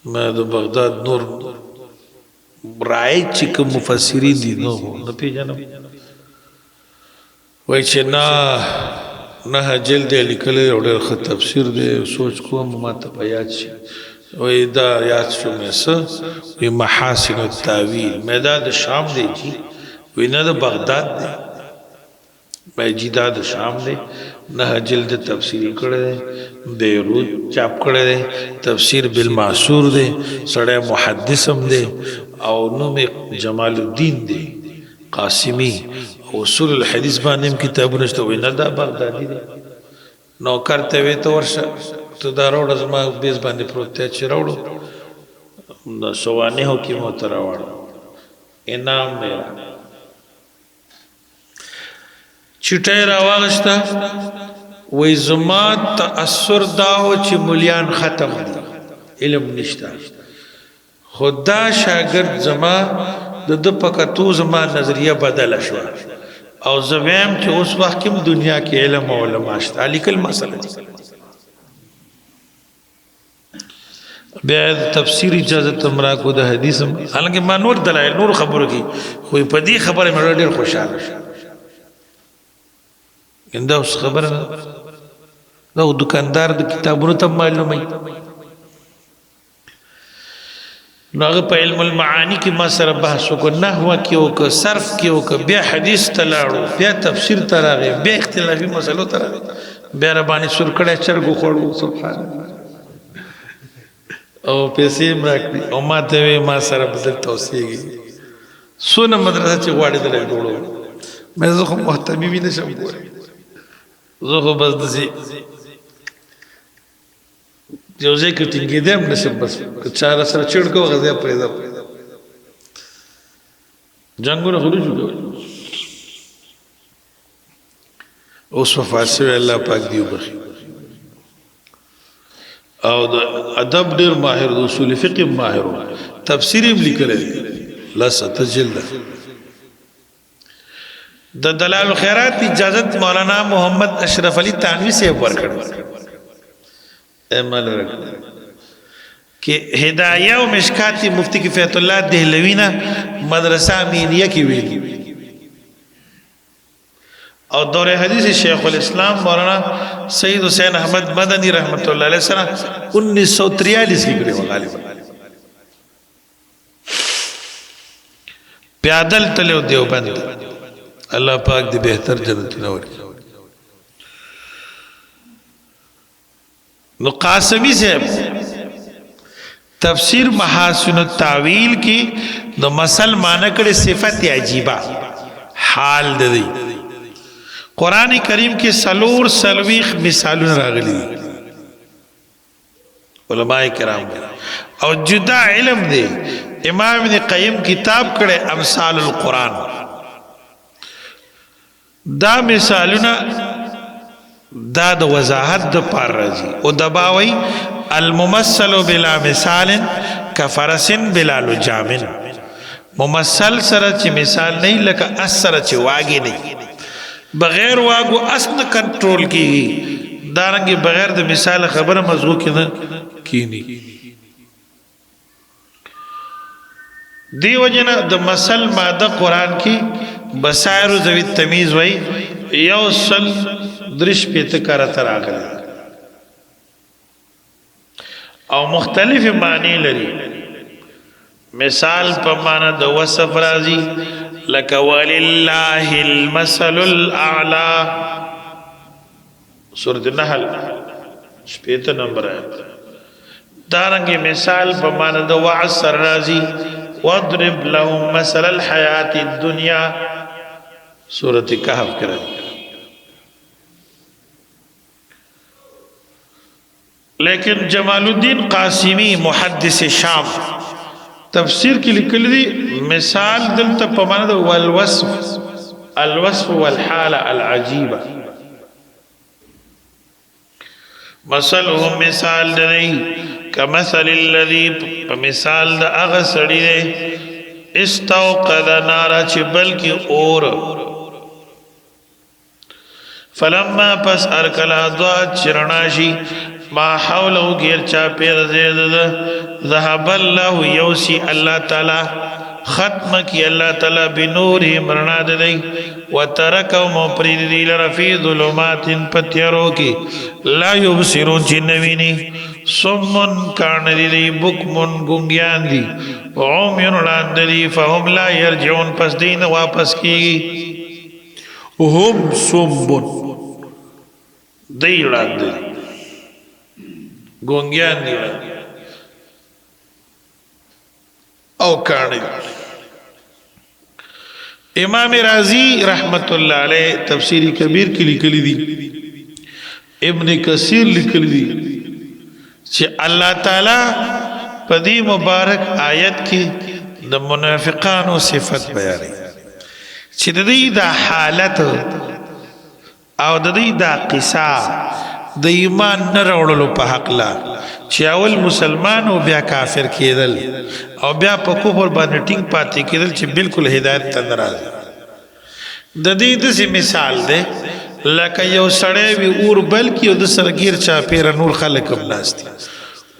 ما د بغداد نور رائے چې کوم مفسرین دي نو نه پیژنم وای چې نه جلد لیکل او ډېر ښه تفسیر دی سوچ کوم ما ته په یاد شي وای دا یاد شو مې څه وی محاسن التاویل مې دا د شام دی جی وینا د بغداد دی مې جی دا د شام دی نه جلد تفسیر کړی دی بیروت چاپ کړی دی تفسیر بالمعصور دی سړی محدث هم دی او نوم جمال الدین دی قاسمی اصول الحدیث باندې هم کتابونه شته وایي نه دا بغدادي دی نوکر ته وی ته ورشه ته دا راوړه زما بیس باندې پروت دی چې راوړو د سوانحو کې مو ته راوړه انعام میرا چټه راواغشته وای زما تاثر داو چې مليان ختم دي علم نشته خدا شاګرد زما د پکتو زما نظریه بدل شو او زویم چې اوس وخت کې دنیا کې علم او علما شته لیکل مسله دي بیا تفسیر اجازه تمرا کو د حدیث حالانکه ما نور دلایل نور خبرو کی خو په دې خبره مې ډېر خوشاله شم انده اوس خبره نو دکاندار د کتابونو ته معلومه نو هغه په علم المعانی کې ما سره بحث وکړ نحوه کې او صرف کې او بیا حدیث تلاړو بیا تفسیر تراغه بیا اختلافي مسلو تراغه بیا ربانی سر کړه چرګو خوړو سبحان الله او پیسې مراکړي او ما ته ما سره بدل توسيږي سونه مدرسه چې غواړي درې ډوړو مې زه خو محتمي وینم شم زه خو بس دسي جو ځکه ټینګې دم نشم بس چا سره چړکو غزا پیدا جنگونه خروج وکړ اوس وفاسه الله پاک دیو بخي او د ادب ډیر ماهر د اصول فقه ماهر تفسیر هم لیکل لا ستجلد د دلال الخيرات اجازت مولانا محمد اشرف علی تانوی سے ورکړ امل کہ ہدایہ و مشکات مفتی کفایت اللہ دہلوینا مدرسہ امینیہ کی ویلی اور دور حدیث شیخ الاسلام مولانا سید حسین احمد مدنی رحمت اللہ علیہ السلام 1943 کی گرے غالبا پیادل تلے دیوبند اللہ پاک دی بہتر جنت نور نو قاسمی سے تفسیر محاسن التاویل کی نو مسل مانکڑ صفت عجیبہ حال دی قرآن کریم کی سلور سلویخ مثالون راغلی علماء کرام او جدا علم دی امام ابن قیم کتاب کڑے امثال القرآن دا مثالون دا د وضاحت د پار راځي او دباوي الممثل بلا مثال كفرس بلا لجام ممثل سره چې مثال نه لکه اثر چې واګي نه بغیر واګو اصل کنټرول کیږي دارنګ بغیر د مثال خبره مزغو کنه کینی دیو جنا د مثل ماده قران کی بصائر ذوی التمیز وای یوصل درش پیت کرت راغلی او مختلف معنی لري مثال په معنا د وصف راځي لك ولله المثل الاعلى سورۃ النحل شپږ نمبر آیت دارنګ مثال په معنا د وعص راځي واضرب لهم مثل الحیات الدنیا سورۃ کهف کې لیکن جمال الدین قاسمی محدث شام تفسیر کی لکل دی مثال دلتا پماند والوصف الوصف والحالة العجیبة مثلهم مثال دی کمثل الذی مثال دا اغسڑی دی استوقد نارا چی بلکی اور فلما پس ارکلا دوات چرناشی ما حوله غیر چا پیر زید ذهب الله یوسی الله تعالی ختم کی الله تعالی بنوره مرنا دی وترکهم پریدی لرفی ظلمات پتیرو کی لا یبصرون جنوینی سمن کان دی بکمن گنگیان دی عمین لاند دی فهم لا یرجعون پس دین واپس کی هم سمبن دی وړاندې ګونګیان دي او کاڼي. امام رازی رحمت الله علیه تفسیری کبیر کې لیکلی دي، ابن کثیر لیکلی دي چې الله تعالی په دې مبارک آیت کې د منافقانو صفت بیانوي چې د دې د حالت او د دې د قصه د ایمان نه راوړلو په حق لا چې اول مسلمان او بیا کافر کېدل او بیا په کفر باندې ټینګ پاتې کېدل چې بالکل هدایت ته نه راځي. د دې د مثال ده لکه یو سړی وي اور بل کې او د سرګیر چا پیر نور خلک هم ناشتي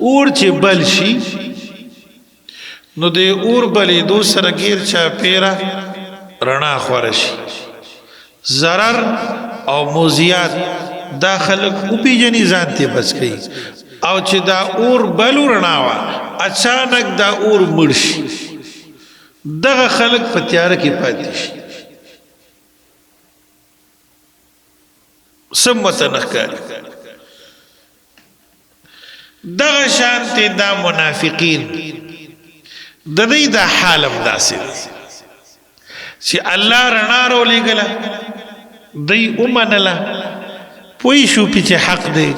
اور چې بل شي نو د اور بلې دو سرګیر چا پیر رڼا خور شي ضرر او موزیات دا خلق او پیجنی ځان ته بچ کړي او چې دا اور بل رڼا وا اچانک دا اور مرشي دغه خلق په تیار کې پاتې شي سمته نخکار. دغه شانته دا منافقین د دې د حالم داسې چې الله رڼا رو لګلا دی اومنلا پوي شو چې حق دی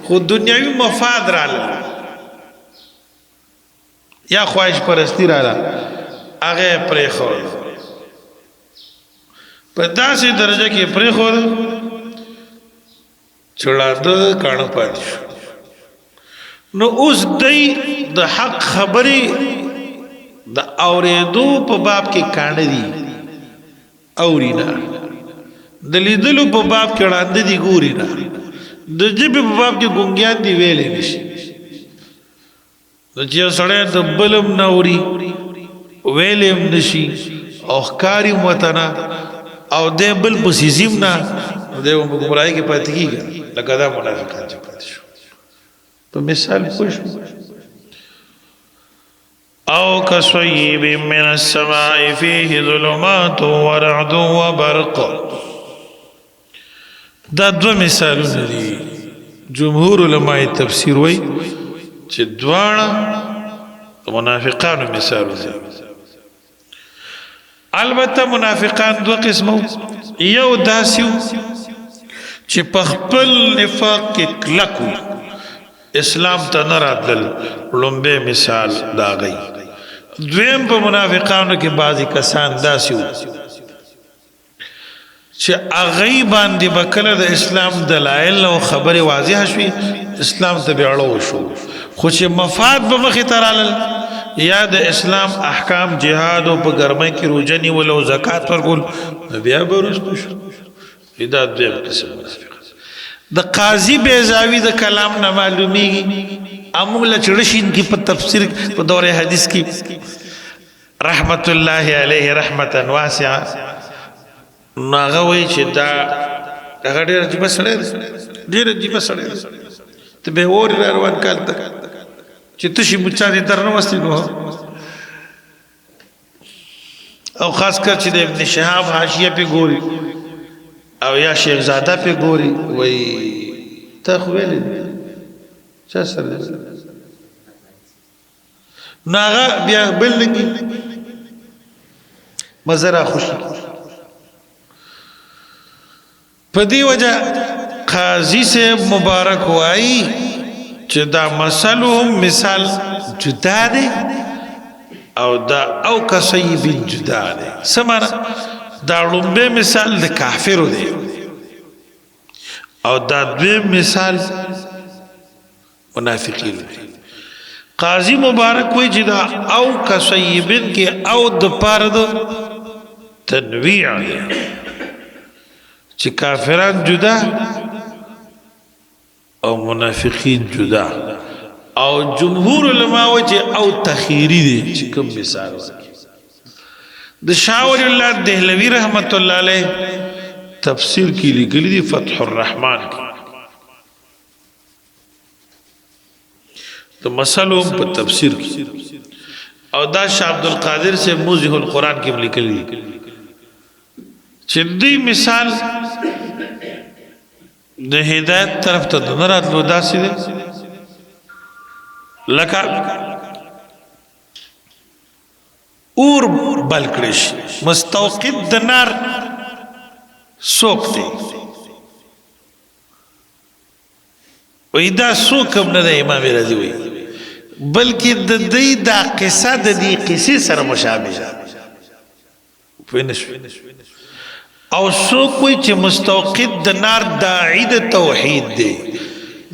خو دنیوي مفاد رااله یا خواهش پرستی رااله هغه پرې خو په داسې درجه کې پرې خو چړا د کانو پاتې شو. نو اوس دی د حق خبري د اورېدو په باب کې کاڼه دي اورینا د لیدلو په باب کې وړاندې دي ګوري نه د جبې په باب کې ګونګیان دي ویلې نشي. د چې سړی د بلم نوري ویلې نشي او ښکاری وطنا او د بل په سیزم نه د ګمراهۍ کې پاتې کیږي لکه دا منافقان چې پاتې شو. په مثال پوه شو او كصيب من السماء فيه ظلمات ورعد وبرق. دا دو مثالونه دي جمهور علماء تفسیر وای چې دواړه منافقانو مثالونه. البته منافقان دو قسمو، یو داسیو چې په خپل نفاق کې کلکو اسلام ته نه راتلل لومبه مثال دا غي. دویم په منافقانو کې بعضی کسان داسیو چې اغي باندې بکله د اسلام دلایل او خبره واضحه شوي اسلام ته بیاړو شو خو چې مفاد به مخې ترالل یا د اسلام احکام جهاد او په ګرمۍ کې روزنی ولو زکات ورکول بیا برستو شو. دا دویم قسم منافق. د قاضی بیزاوی د کلام نه معلومیږي امول چړشین کی په تفسیر په دوره حدیث کی رحمت الله علیه رحمتا واسعه ناغه وی چې دا هغه ډیر عجیب سره ډیر عجیب سره ته به اور روان کالته چې تشي مچا دې درنه وستي نو او خاص کر چې د ابن شهاب حاشیه په ګوري او یا شیخ زاده په ګوري وای ته خو ویل چا سره ناغه بیا بلګي مزرا خوشي په دی وجه قاضی سے مبارک وای چې دا مثلهم مثال جدا دی او دا او کسیب جدا دی سماره دا لومبه مثال د کافرو دی او دا دویم مثال منافقین دی. قاضی مبارک وای چې دا او کسیبن کې او د پاره د تنویع دی چې کافران جدا او منافقین جدا او جمهور علماء وای چې او تخیری دی چې کوم مثال ورکړي. د شاول الله دهلوی رحمت الله علیه تفسیر کې لیکلي دي فتح الرحمن کې د مسلو په تفسیر کې او دا شاه عبد القادر سے موضح القرآن کې لیکلي دي چې دې مثال د هدایت طرف ته نه راتلو داسې دی لکه اور بل کړی شي مستوقد د نار څوک دی وایي دا څوک هم نه دی امام رازي وایي بلکې د دې دا قصه د دې قصې سره مشابه ده پوه نه شوې او څوک وایي چې مستوقد د نار داعی د توحید دی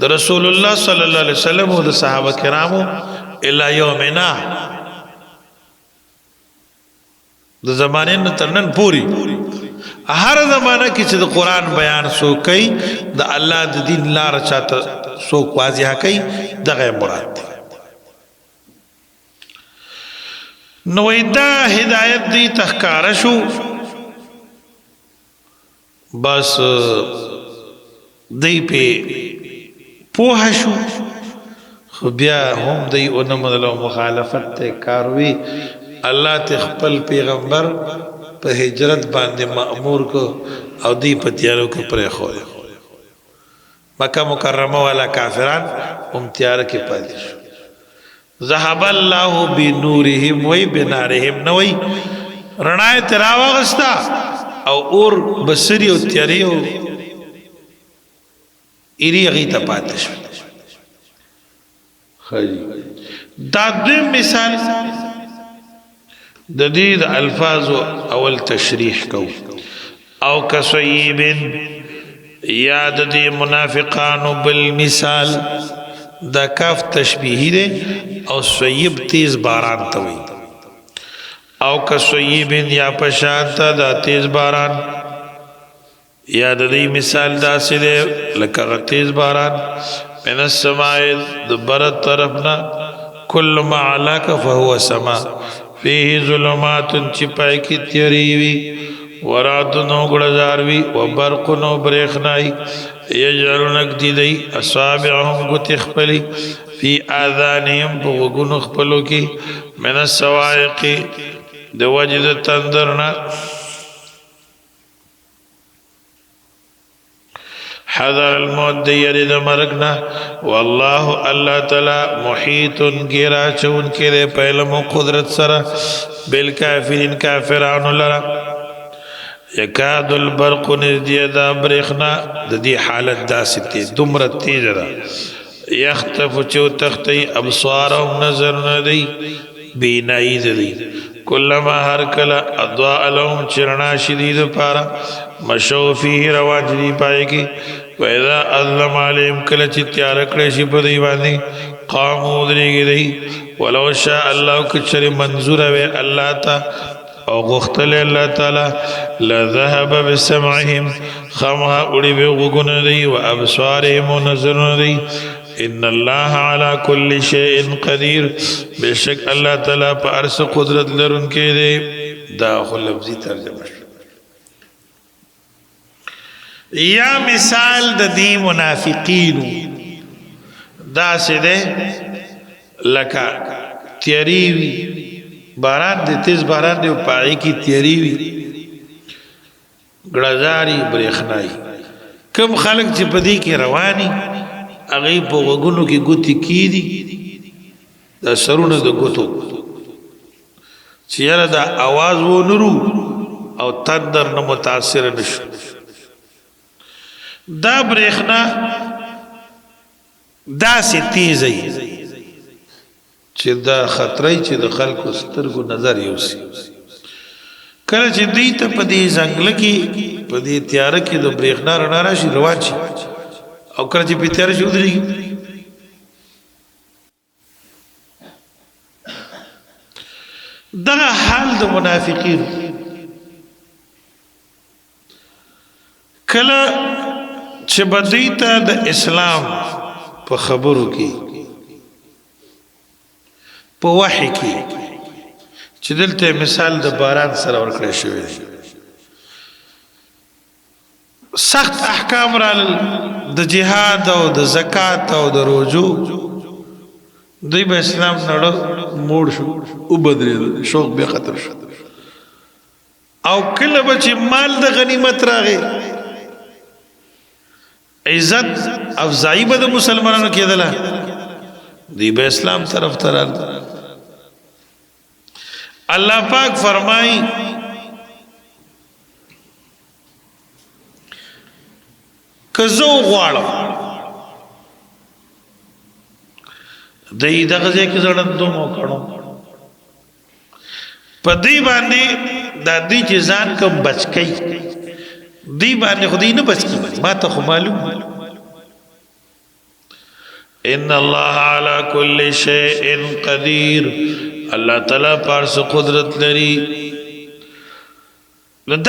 د رسول الله صلی الله علیه وسلم او د صحابه کرامو الی یومنا د زمانه نه تر نن پوری هر زمانہ کې چې د قران بیان سو کوي د الله د دین لار چاته سو واضح کوي دغه مراد دی نو دا هدایت دی تخکار شو بس دی په پوه شو خو بیا هم دی اون مدلو مخالفت ته کاروي الله ته خپل پیغمبر په هجرت باندې مأمور کو او دی په تیارو کې پرې خو مکه مکرمه والا کافران هم تیار کې پاتې شو ذهب الله بنورهم و بنارهم نوې رڼا ترا واغستا او اور بصری او تیاری او ایری غی ته پاتې شو خی دا دوی مثال د دې د الفاظ اول تشریح کو او کسیب یاد دې منافقانو بالمثال دا کاف تشبیهی ده او سیب تیز باران ته وي او کسیب یا پشانتا دا تیز باران یاد دې مثال دا سره لکه تیز باران من السماء دبر طرفنا كل ما علاك فهو سما فيه ظلمات چپای کی تیری وی ورات نو گڑزاروی و برق نو بریخنائی یجعلونک دیدئی اصابعهم گت اخپلی فی آذانهم بغگون اخپلو کی من السوائقی دو وجد تندرنا حذر الموت دیر دا مرگنا والله اللہ تعالی محیط گیرا چون کے دے پہلم و قدرت سرا بالکافرین کافران لرا یکاد البرق نزدی دا برخنا دی حالت دا ستی دمرت تیز دا یختف چو تختی ابصارهم نظر ندی بینائی دی کلما ہر کلا اضواء لهم چرنا شدید پارا مشو فیه روان جدی پائے کی وَإِذَا أَظْلَمَ عَلَيْهِمْ كَلَّ چِتِّيَارَ کڑشی پدی باندی قاموا دریگی دی ولو شاء اللہ کچھر منظور وے اللہ تا او غختل اللہ تعالی لذهب بسمعهم خامها اڑی بے غگن دی و ابصارهم و نظر دی ان اللہ علی کل شیء قدیر بے شک اللہ تعالی پا عرص قدرت لرن کے دے داخل لفظی ترجمہ یا مثال د دی منافقین دا سے دے لکا تیریوی باران دے تیز باران دے پائی کی تیریوی گڑزاری بریخنائی کم خلق چی پدی کی روانی اغیب پا وگونو کی گوتی کی دی دا سرون دا گوتو چیارا دا آواز و نرو او تندر نمتاثر نشو دا بریخنا دا سی تیزی چی دا خطرائی چی دا خلق سترگو نظر یوسی کله چې دی ته په دې ځنګل کې په دې تیار کې د بریښنا رڼا راشي روان شي او کله چې په تیار شي ودرېږي دغه حال د منافقین کله چې بدی ته د اسلام په خبرو کې په وحی کې چې دلته مثال د باران سره ورکړی شوی سخت احکام را د جهاد او د زکات او د روزو دوی به اسلام نړو موړ شو او بدرید شوق به ختم شو او کله به چې مال د غنیمت راغی عزت افزایی به د مسلمانانو کېدله دی به اسلام طرف ترال الله پاک فرمای کزو غواړم دای دغه ځکه زړه دومو کړو په دې باندې د دې چې ځان کوم بچکی دی باندې خدای نه بچکی ما ته خو معلوم ان الله على كل شيء قدير الله تعالی پر څه قدرت لري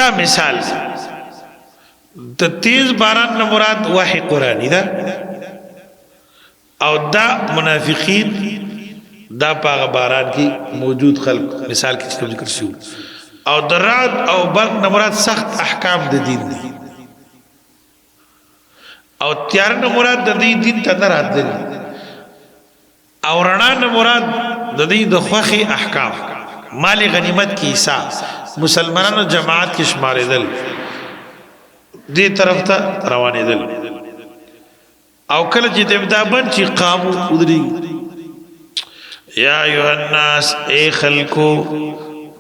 دا مثال د تیز باران نه مراد وحی قرآنی ده او دا منافقین دا پاغ باران کی موجود خلق مثال کی چکم ذکر شو او درات او برق نه مراد سخت احکام د دین دي او تیار نه مراد د دین ته نه راتل او رڼا نه مراد د دې د خوخي احکام مال غنیمت کی حساب مسلمانانو جماعت کې شمارېدل دې طرف ته روانېدل او کله چې د ابتدا بن چې قامو ودري یا ایها الناس ای خلقو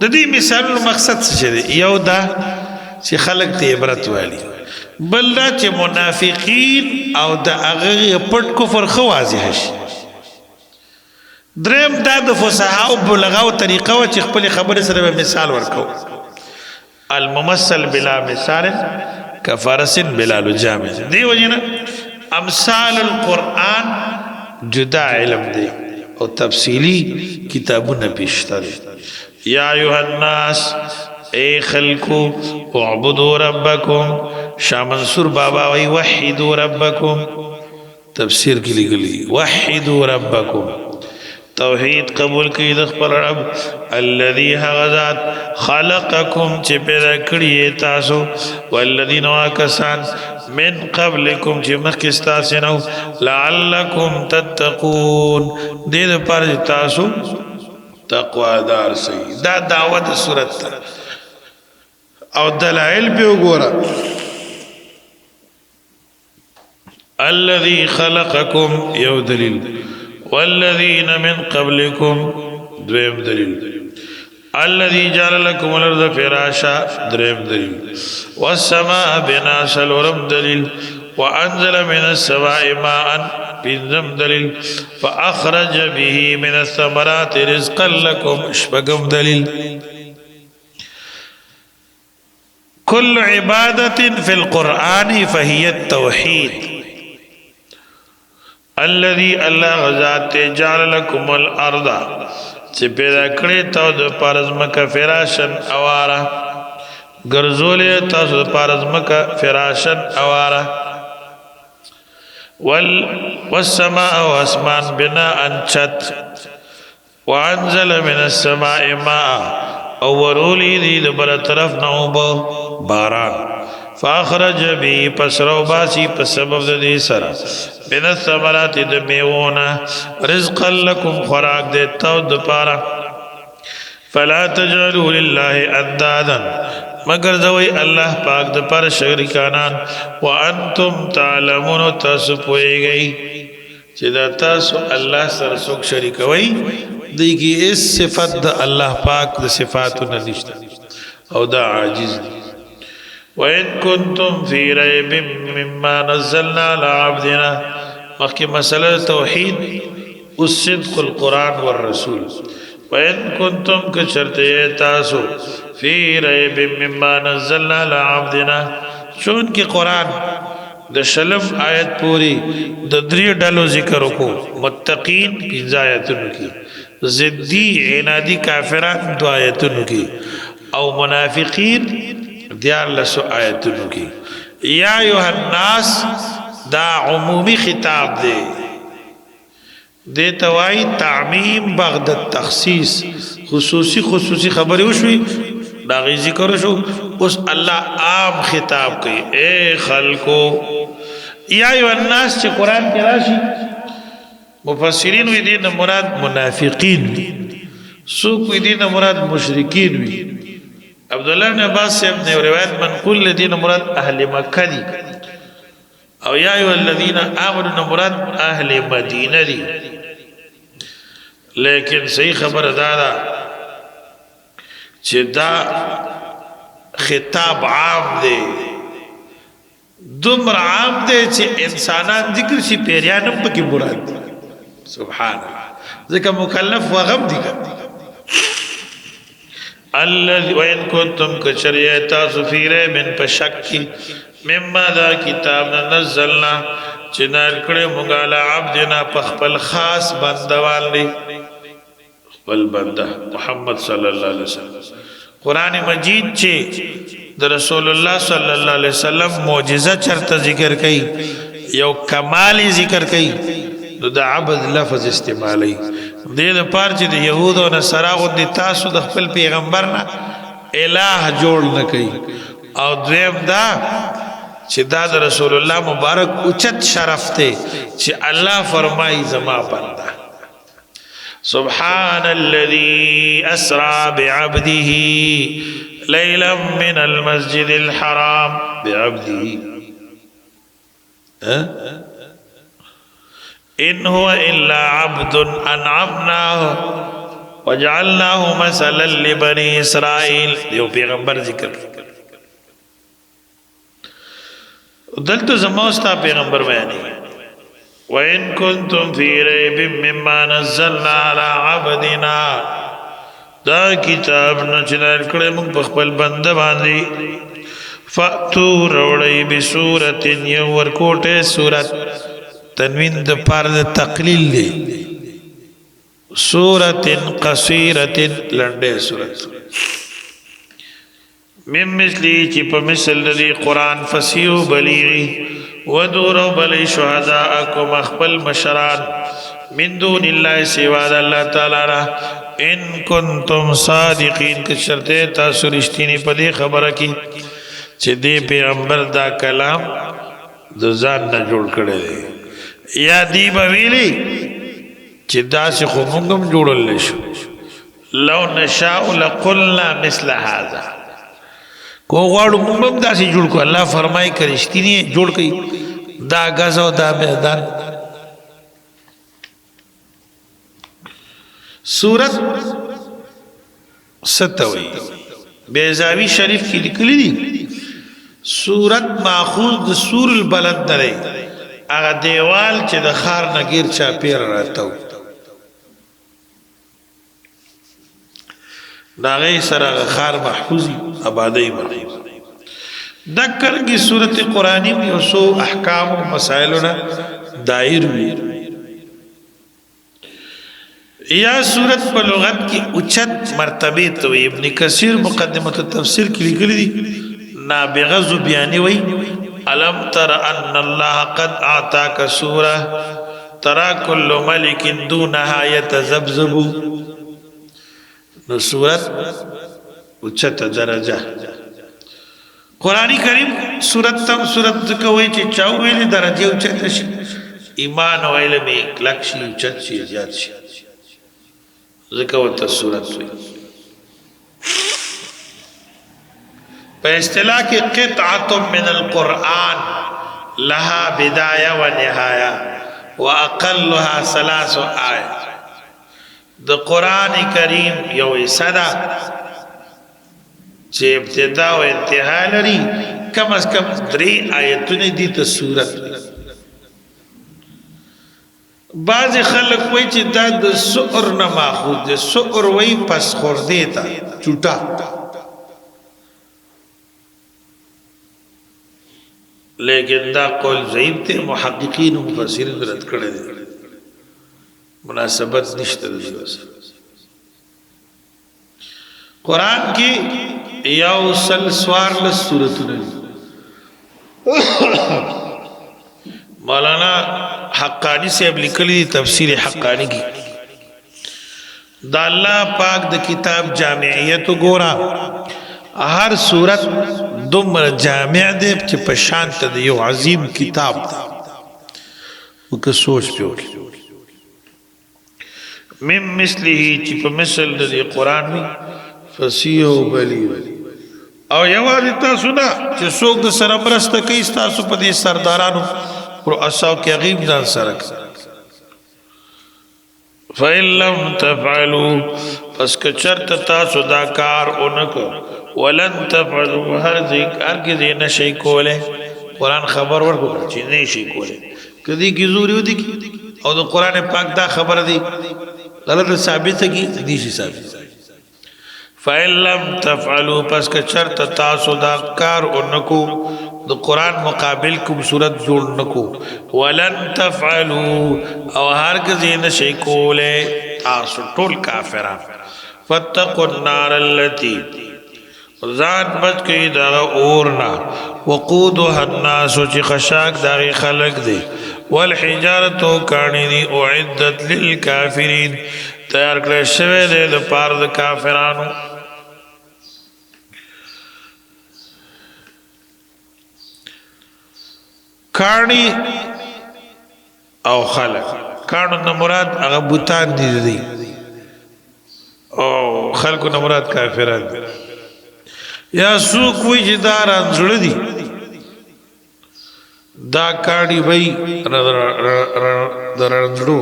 د دې مثال مقصد څه دی یو دا چې خلق ته عبرت والی بل دا چې منافقین او د هغه پټ کفر خو واضح شي دریم دا د فصحاء بلغاو طریقه او چې خپل خبره سره مثال ورکو الممثل بلا مثال کفرس بلا لجام دی وجنه امثال القرآن جدا علم دی او تفصیلی کتابونه پیشتر یا ایها الناس اے خلقو اعبدوا ربکم شاه منصور بابا وی وحدوا ربکم تفسیر کی لګلی وحدوا ربکم توحید قبول کی د خپل رب الذي غزاد خلقکم چې پیدا کړی تاسو والذین واکسان من قبلکم چې مخکې تاسو نو لعلکم تتقون دې لپاره تاسو تقوا دار سي دا دعوت صورت او دلائل به وګوره الذي خلقکم یو دلیل والذین من قبلکم دویم دلیل الذي جعل لكم الارض فراشا دریم دلیل والسماء بناء سلورم دلیل وانزل من السماء ماء پنځم دلیل فاخرج به من الثمرات رزقا لكم شپږم دلیل كل عبادة في القرآن فهي التوحيد الذي الله غزات جعل لكم الارض چې پیدا کړی تاسو د پارزمکه فراشن اواره ګرځولې تاسو د پارزمکه فراشن اواره والسماء واسمان بناء چت وانزل من السماء ماء او ورولي دي د بل طرف نو باران فاخرج به پسرو باسی په سبب د دې سره من الثمرات د میوونه رزقا لكم خوراک دې تاسو د پاره فلا تجعلوا لله اندادا مگر دوی الله پاک د پر شریکانان وانتم تعلمون تاسو پويږئ چې دا تاسو الله سره څوک شریکوي دغه اس صفات د الله پاک د صفاتو نه نشته او دا عاجز دی وَإِن كُنتُمْ فِي رَيْبٍ مِّمَّا نَزَّلْنَا عَلَى عَبْدِنَا مخکې مسله توحید الصدق القرآن والرسول وَإِن كُنتُمْ كَشَرْتِيَ تاسو فِي رَيْبٍ مِّمَّا نَزَّلْنَا عَلَى عَبْدِنَا چون کې قرآن د شلم آیت پوری د درې ډلو ذکر وکړو متقین 15 آیتونو کې ضدی عنادی کافران 2 آیتونو کې او منافقین دیار لسو آیتونو کی یا ایوہ الناس دا عمومی خطاب دے توائی تعمیم بغد التخصیص خصوصی خبری وشوی داغی ذکر شو اس اللہ عام خطاب کی اے خلقو یا ایوہ الناس چه قرآن کی راشی مفسرین وی دین مراد منافقین سوک وی دین مراد مشرکین وی عبداللہ بن عباس سے اپنے روایت منقول دین مراد اہل مکہ دی او یا ایو الذین آمنوا مراد اهل مدینه دی لیکن صحیح خبر دادا چې دا خطاب عام دی دومره عام دی چې انسانان ذکر شي پیریانم پکې مراد دی سبحان الله ځکه مکلف وغم دی الذي وان كنتم كشريتا سفيره من پشکی مما دا کتاب نزلنا چنال کړه مونږه علی عبدنا پخپل خاص بندوال دی خپل بنده محمد صلی الله علیه وسلم قران مجید چې د رسول الله صلی الله علیه وسلم معجزه چرته ذکر کړي یو کمال ذکر کړي نو د عبد لفظ استعمالي دې د پاره چې د يهودو او نصاراو د تاسو د خپل پیغمبر نه الہ جوړ نه کړي او دویم دا چې دا د رسول الله مبارک اوچت شرف ته چې الله فرمایي زما بنده سبحان الذي اسرى بعبده ليلا من المسجد الحرام بعبده ان هو الا عبد انعمناه وجعلناه مثلا لبني اسرائيل دیو پیغمبر ذکر دلته زموستا پیغمبر بیانی وَإِن كُنتُمْ فِي رَيْبٍ مِّمَّا نَزَّلْنَا عَلَىٰ عَبْدِنَا دا کتاب نچنال کړه موږ په خپل بنده باندې فَأْتُوا رَوْړَئِ بِسُورَةٍ یو ورکوټه سورت تنوین د پاره د تقلیل دی سورۃ قصیرۃ لنډه سورت مم مثلی چې په مثل د قران فصیح بلیغی ودور بلی شهداءکم خپل مشران من دون الله سوا د الله تعالی را ان کنتم صادقین که شرط تاسو رښتینی په دې خبره کې چې دې پیغمبر دا کلام د ځان نه جوړ کړی دی یا دی بویلی چې داسې خو موږ هم جوړل شو لو نشاء لقلنا مثل هذا کو غواړو موږ هم داسې جوړ کو الله فرمایي که رښتینی جوړ کړي دا غز او دا میدان سورت ستوي بیزاوی شریف کې لیکلي دي سورت ماخوذ د سور البلد نه دی هغه دیوال چې د خار نګیر چا پیر راتاو دا غي سره خار محفوظي آبادی محفوظ دکر کی صورت قرآنی میں سو احکام و مسائلنا دائر ہوئی یا صورت پر لغت کی اچت مرتبه تو ابن کثیر مقدمت التفسیر کی لکلی دی نابغه زبیانی وی الم تر ان الله قد اعطاك سوره ترى كل ملك دونها يتذبذب نو صورت اچت درجه قرآنی کریم صورت تم صورت کوئی چی چاو ویلی درجه اچت شي ایمان و علم اکلک شي اچت شي زیاد شي ذکر صورت ہوئی پہ اصطلاح کی قطعت من القرآن لها بدایہ و نہایہ و اقلها 3 آیت د قرآن کریم یو صدا چې ابتدا او انتها لري کم از کم 3 آیتونه دي ته صورت بعض خلک وای چې دا د سؤر نه ماخوذ دي سؤر وای پس خورده تا چوټا لیکن دا قول ضعیف ته محققین او مفسرین رد کړي دي مناسبت نشته د قرآن کی یو سل سوار لس سورتونه مولانا حقانی سے اب لکلی تفسیر حقانی کی دا اللہ پاک دا کتاب جامعیت گورا ہر صورت دمر جامع دے چی پشانت دے یو عظیم کتاب دا وکا سوچ پیو من مثلی چی پا مثل دے قرآن میں فصیح و بلیغ او یوازې تاسو نه چې څوک د سره مرسته کوي تاسو په دې سردارانو پر اساو کې غیب ځان سره فإن لم تفعلوا پس که چرته تاسو دا کار اونکو ولن تفعلوا هرگز نشئ کوله قرآن خبر ورکو چې نشئ کوله کدی کی زوري ودی او د قرآن پاک دا خبر دی غلط ثابت کی دیشی ثابت فإن لم تفعلوا پس که چرته تاسو دا کار اونکو د قرآن مقابل کوم صورت جوړ نکو ولن تفعلوا او هرگز نشئ کوله تاسو ټول کافران فاتقوا النار التي ذات بچ کئی دا اورنا وقودها الناس چی خشاک داغی خلق دے والحجارتو کانی دی اعدت للکافرین تیار کرے شوے دے دا پار دا کافرانو کانی او خلق کانو نمراد اغا بوتان دی او خلقو نمراد کافران دی یا سوک وی چې دا رانزړه دي دا کاڼي وی رانزړو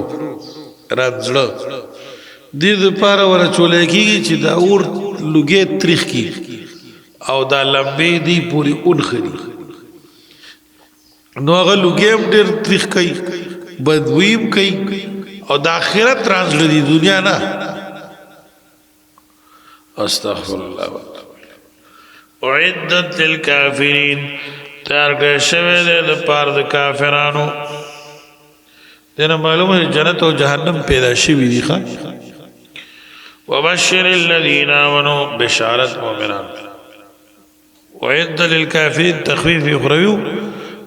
دې دپاره ورچولی کېږي چې دا اور لوګې تریخ کی او دا لمبې دی پورې اونخري نو هغه لوګې هم ډېر تریخ کوي بدبویي هم کوي او د آخرت رانزړه دي دنیا نه استغفر الله اعدت للکافرین تیار کرے شوے دے دا پار دا کافرانو دینا معلوم ہے جنت و جہنم پیدا شوی دی خواہ وبشر الذین آمنوا بشارت مومنان اعدت للکافرین تخفیف اخرویو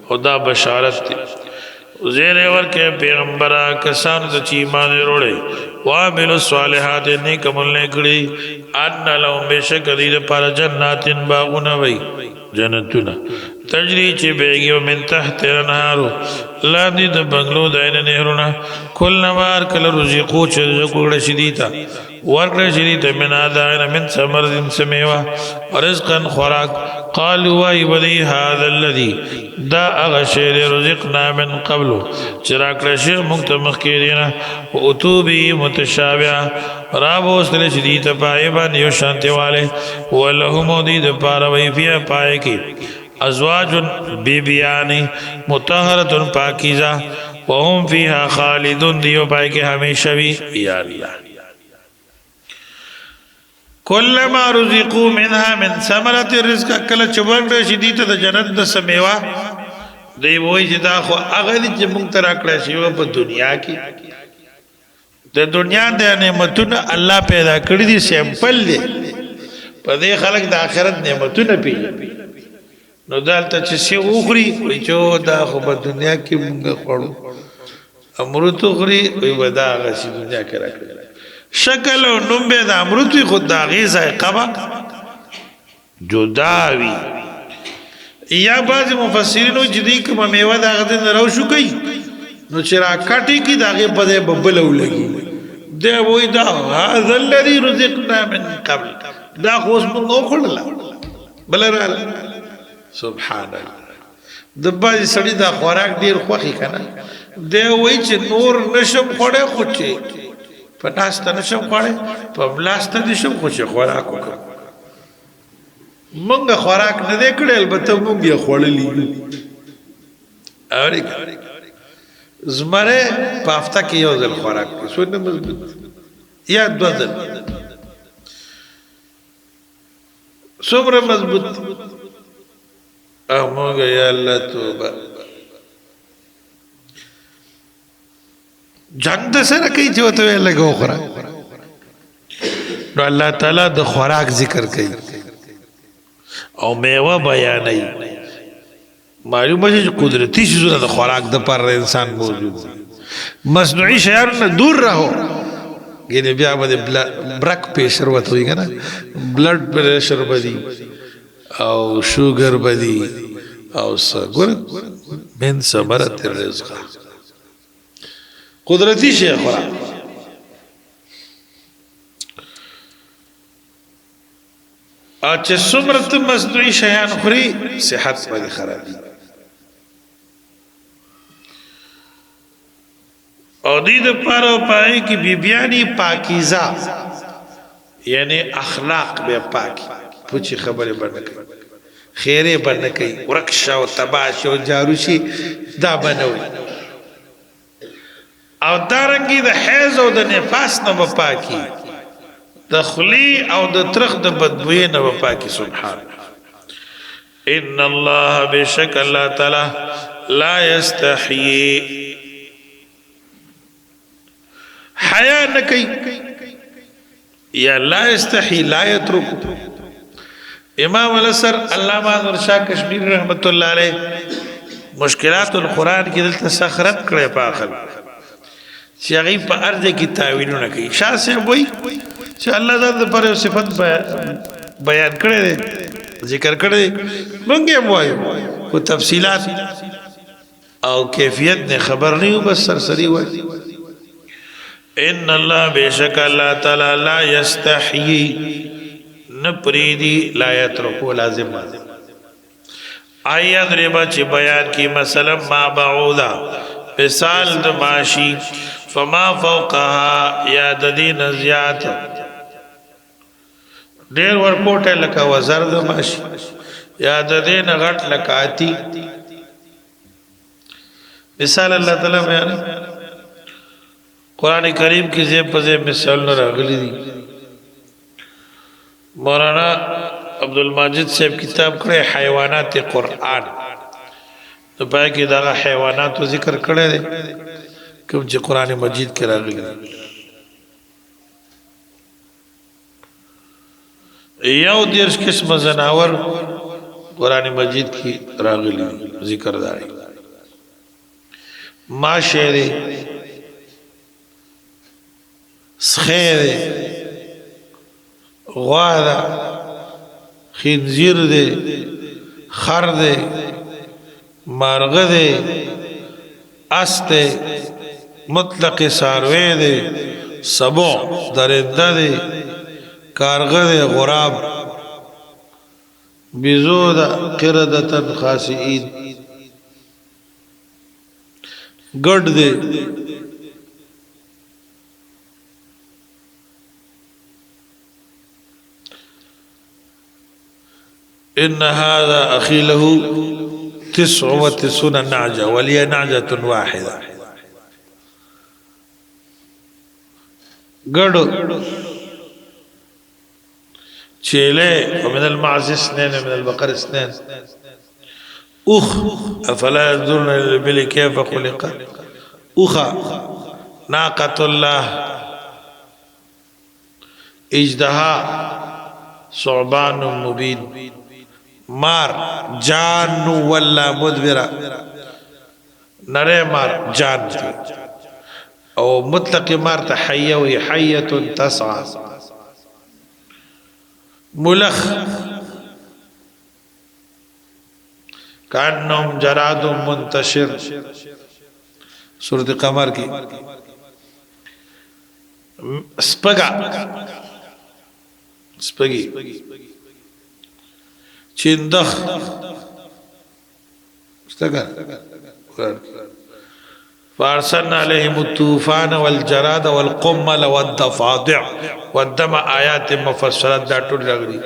خدا بشارت دی زیر ورکے پیغمبرہ کسان تا چیمان روڑے وعملوا الصالحات نیک عمل کړي ان لهم بشک دې پر جناتین باغونه وي جنتونه تجری چې بیگی من تحت الانهار لاندې د بنگلو داینه نهرونه کل نوار کل رزقو چې رزقو شدیتا ورکړه شدیتا من آدائنا من ثمر سمیوا رزقا خوراک قالوا وای هذا الذي دا اغشیر رزقنا من قبل چراکړه شی مختمخ کېدینا او اتوبی متشابه رابو سره شدیتا پایبان یو شانتی والے ولهم دی د پاره وی فیا پای کی ازواج بیبیانی مطهرۃ پاکیزہ وهم فیها خالدون دیو پای کی ہمیشہ بھی یا اللہ کلما رزقو منها من ثمرۃ الرزق کله چبن شدیت د جنت د سمیوا دی وای چې دا خو هغه چې مونږ ترا کړی شی په دنیا کې د دنیا د نعمتونو الله پیدا کړی دي سیمپل دی په دې خلک د آخرت نعمتونه پی نو دالته چې سی اوخري وای چې دا خو په دنیا کې مونږ خوړو امرو تو خوري وای ودا هغه شی دنیا کې راکړي شکل و نمبه دا امروتوی خود دا غیزه قبا جداوی یا بعض مفسرینو جدی کما میوه دا غدن روشو کئی نو چرا کٹی کی دا غیب پده ببلو لگی دا وی دا هذا الذي رزقنا من قبل دا خوص من نو خللا بلا رالا سبحان اللہ دا بعض سڑی دا خوراک دیر خوخی کنا دا وی چه نور نشم خوڑے خوچے پناستا نشم خوڑے پا ملاستا نشم خوچے خوراکو کم منگا خوراک ندے کڑے البتا منگا خوڑلی اوری کم زمرے پافتا کی یو ذل خوراک کی سوئن مضبوط یا دو ذل سمر مضبوط احمونگا یا اللہ توبہ جنگ د سره کوي چې وته لګو خوراک نو الله تعالی د خوراک ذکر کوي او میوه بیانوي معلومه چې قدرتی شیزونه د خوراک د پر انسان موجود مصنوعي شیانو نه دور رهو ګینه بیا باندې برک پریشر وته وي کنه بلډ پریشر بدی او شوګر بدی او ګور من ثمرۃ الرزق قدرتی شیخ خوراک او چې څومره ته مصنوعي شیان خوري صحت باندې خرابي او دې د پاره پای کې بیبيانی پاکیزه یعنی اخلاق به پاکي پوچی خبره باندې کوي خیره باندې کوي ورکشا او تباش او جاروشي دا بنوي او دارنګي د حیض او د نفاس نه پاکي د خلی او د ترخ د بدبوی نه پاکي سبحان ان الله بشک الله تعالی لا یستحیی حیا نکي یا لا یستحیی لا یترک امام الاسر علامہ انور شاہ کشمیری رحمت الله علیه مشکلات القرآن کې دلته سخرت کړي په اخر چې هغه په ارزه کې تعویلونه کوي شاه صاحب وایي چې الله تعالی پر صفت بیان کړي ذکر کړي مونږ یې وایو او تفصيلات او کیفیت نه خبر نه یو بس سرسری وایي ان الله بیشک الله تعالی لا یستحیی نپریدی لا یترکو لازم آیات ربا چی بیان کی مثلا ما بعودا مثال د ماشی فما فوقها یا د دین زیات ډیر ورکوټه لکه وزر د ماشی یا د دین غټ لکاتی مثال الله تعالی بیان قران کریم کی زیب پزے مثال نه راغلی دي مولانا عبدالماجد صاحب کتاب کړی حیوانات قرآن تو پای کې دا حیوانات ذکر کړی دی کوم چې قران مجید کې راغلي یو دیرش قسم زناور قران مجید کې راغلي ذکر دی ماشه دی سخیر غوا ده خنزیر ده خر ده مارغه ده اس ده مطلق ساروی ده سبع درنده ده کارغه ده غراب بیزو ده قردتن خاسئین گڑ ده ان هذا اخي له 99 نعجه ولي نعجه واحده غړو چيله ومن المعز اثنين من البقر اثنين اخ افلا ينظرون الى الابل كيف خلقت اخا ناقه الله اجدها ثعبان مبين مار جان ولا مدبرا نره مار جان او مطلق مار تحيه وهي حيه تسعى ملخ كانهم جراد منتشر سورة قمر کی سپگی چندخ فارسلنا عليهم الطوفان والجراد والقمل والضفادع والدم آيات مفصلات دا ټول راغلي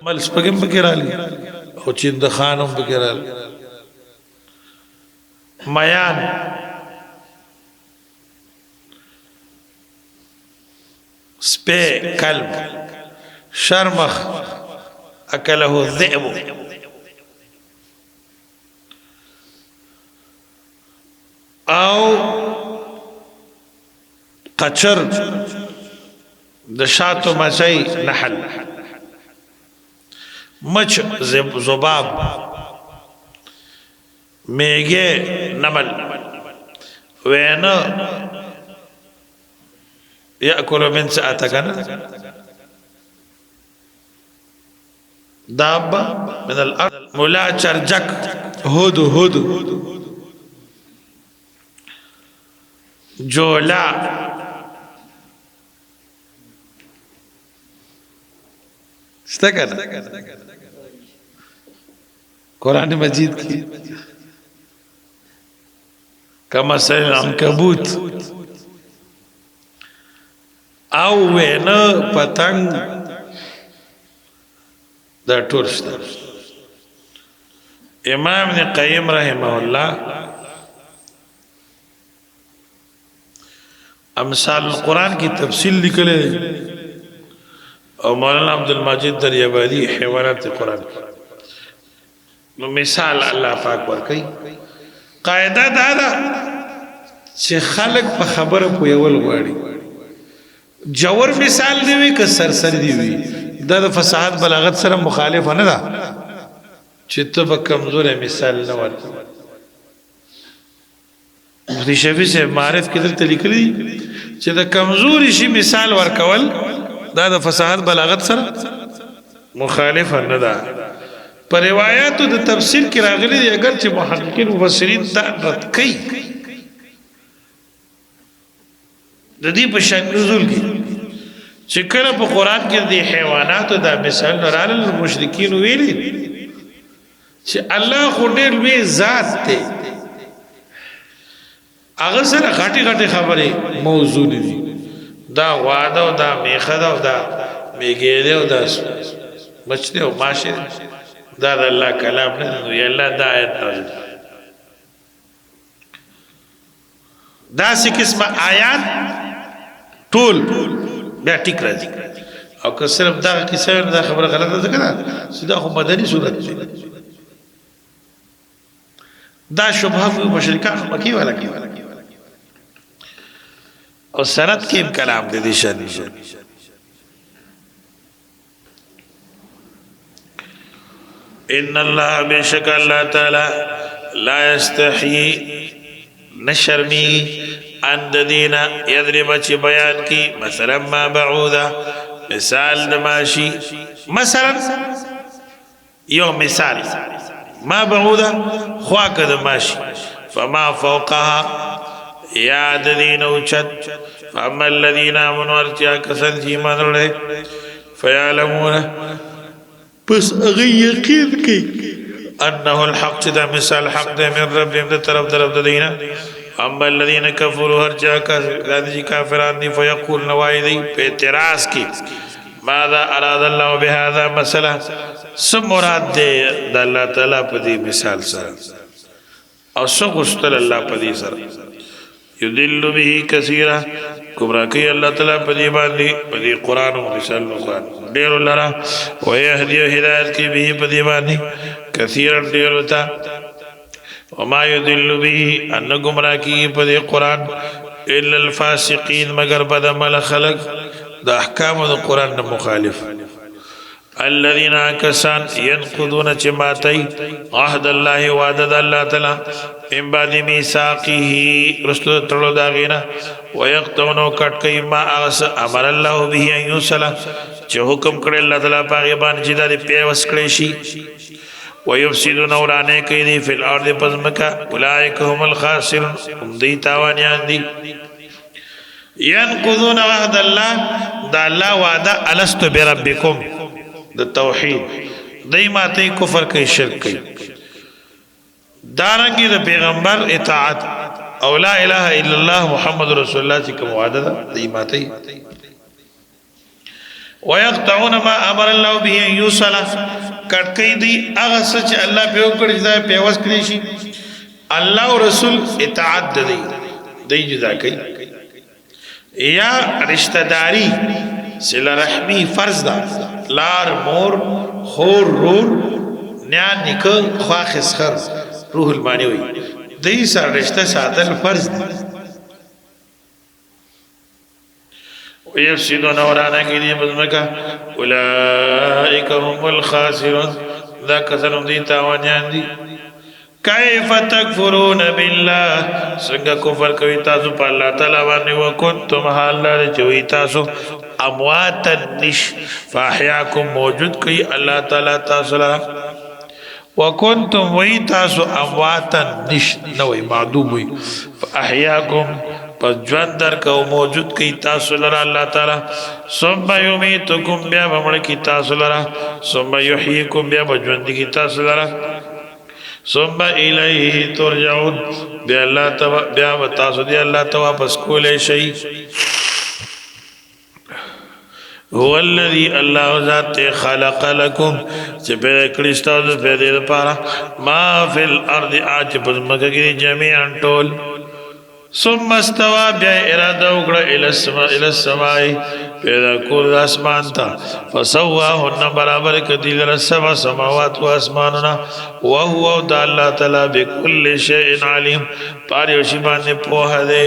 مل سپګم بکرالي او چندخانم بکرالي میان سپه کلب شرمخ اکله الذئب او قچر د شاتو مچای نحل مچ زباب میگه نمل وینا یاکل من ساعتکنا دابا من الارض ملا چرجک هدو جولا شته کنه قرآن مجید کی کما سل عنکبوت او وینا پتنگ دا ټول شته امام ابن قیم رحمه الله امثال القرآن کی تفصیل لکھلے اور مولانا عبدالمجید دریابادی حیوانات قرآن نو مثال اللہ پاک ورکی قاعدہ دادا چې خلق په خبره پویول غواړي جوور مثال دی وی که سرسری دی وی دا د فصاحت بلاغت سره مخالف نه ده چې ته په کمزور مثال نه ورته مفتی شفیع سے معرف کې دلته لیکلي چې د کمزوري شي مثال ورکول دا د فصاحت بلاغت سره مخالف نه ده پر روایتو د تفسیر کې راغلي دي اگر چې محققین مفسرین دا رد کوي د دې په شان نزول کې چې کله په قران کې د حیواناتو دا مثال رال مشرکین ویلي چې الله خو ډېر لوی ذات دی هغه سره غټي غټي خبرې موضوع دي دا واده او دا میخه دا او دا میګېده او دا مچته او ماشه دا د الله کلام نه دی الله دا آیت نازل دا سې قسمه آیات ټول بیا ټیک راځي او که صرف دا کیسه دا خبره غلطه ده کنه سیدا خو مدني صورت دی دا شبهه مشرکان مکی والا کی او سند کې کلام دې شان ان الله بشک الله تعالی لا یستحی نشرمی ان دینا یضرب چ بیان کی مثلا ما بعوذا مثال دماشی مثلا یو مثال ما بعوذا خواک دماشی فما فوقها یاد دین اوچت فاما الذین آمنوا ارتیا کسن چی ایمان رڑے فیعلمون پس اغی یقین کی انه الحق چدا مثال حق دے من ربهم دے طرف دینا اما الذین کفروا ارتیا کافران دی فیقول نوائی دی پہ اعتراض کی ماذا اراد اللہ بهذا مسئلہ سب مراد دے دا اللہ تعالیٰ پا دی مثال سر او سو غستل اللہ پا دی سر یدل به کثیرا گمراہ کی اللہ تعالیٰ پدی باندی پدی قرآن و مثال قرآن دیر لرا ویہدی و ہدایت کی بھی پدی باندی کثیرا دیر تا وما یدل به ان گمراہ کی پدی قرآن الا الفاسقین مگر بد عمل خلق دا احکام دا قرآن مخالف الذين كسان ينقضون جماعتي عهد الله وعدد الله تعالى من بعد ميثاقه رسل تړو داغینا ويقطعون کټکې ما امر الله به ان يوصل چې حکم کړی الله تعالی پاغه باندې چې د پیوس کړی شي ويفسدون ورانه کوي فی الارض پزمکا اولئک هم الخاسرون هم دي تاوانيان دي ينقضون عهد الله دا الله وعده الست بربکم د توحید دای ماته کفر کوي شرک کوي دارنګي د پیغمبر اطاعت او لا اله الا الله محمد رسول الله چې کوم وعده ده دای ماته ويقطعون ما امر الله به ان يوصل کټکې دی هغه سچ الله په وکړي دا په واس کړی شي الله او رسول اطاعت دی دی جدا کوي یا رشتہ داری صلہ رحمی فرض ده لار مور خور رور نیان نکل خواخ اسخر روح المانی ہوئی دی سر رشتہ ساتل فرض ده ویفسدون ورانا کی دی بزمکا اولئیک هم الخاسرون دا کسنم دی تاوانیان دی کیف تکفرون بالله څنګه کفر کوي تاسو په الله تعالی باندې وکنتم حال لري چې تاسو اموات نش فاحیاکم موجود کوي الله تعالی تاسو لپاره وکنتم وی تاسو اموات نش نو معدوم وي فاحیاکم پس ژوند درکو موجود کی تاسو لره الله تعالی ثم یمیتکم بیا بمړ کی تاسو لره ثم یحییکم بیا بژوند کی تاسو لره ثم الیه ترجعون بیا الله بیا تاسو دی الله ته واپس کولې شي هو الذي الله ذات خلق لكم چې پیدا کړی تاسو پیدا لپاره ما فی الارض اج پزمکه کې جميعا ټول ثم استوى بیا اراده وکړه الى السماء پیدا کول اسمان ته فسواهن برابر کدی لر سما سماوات و اسماننا وهو د الله تعالی بكل شيء عليم پاره شی باندې په هده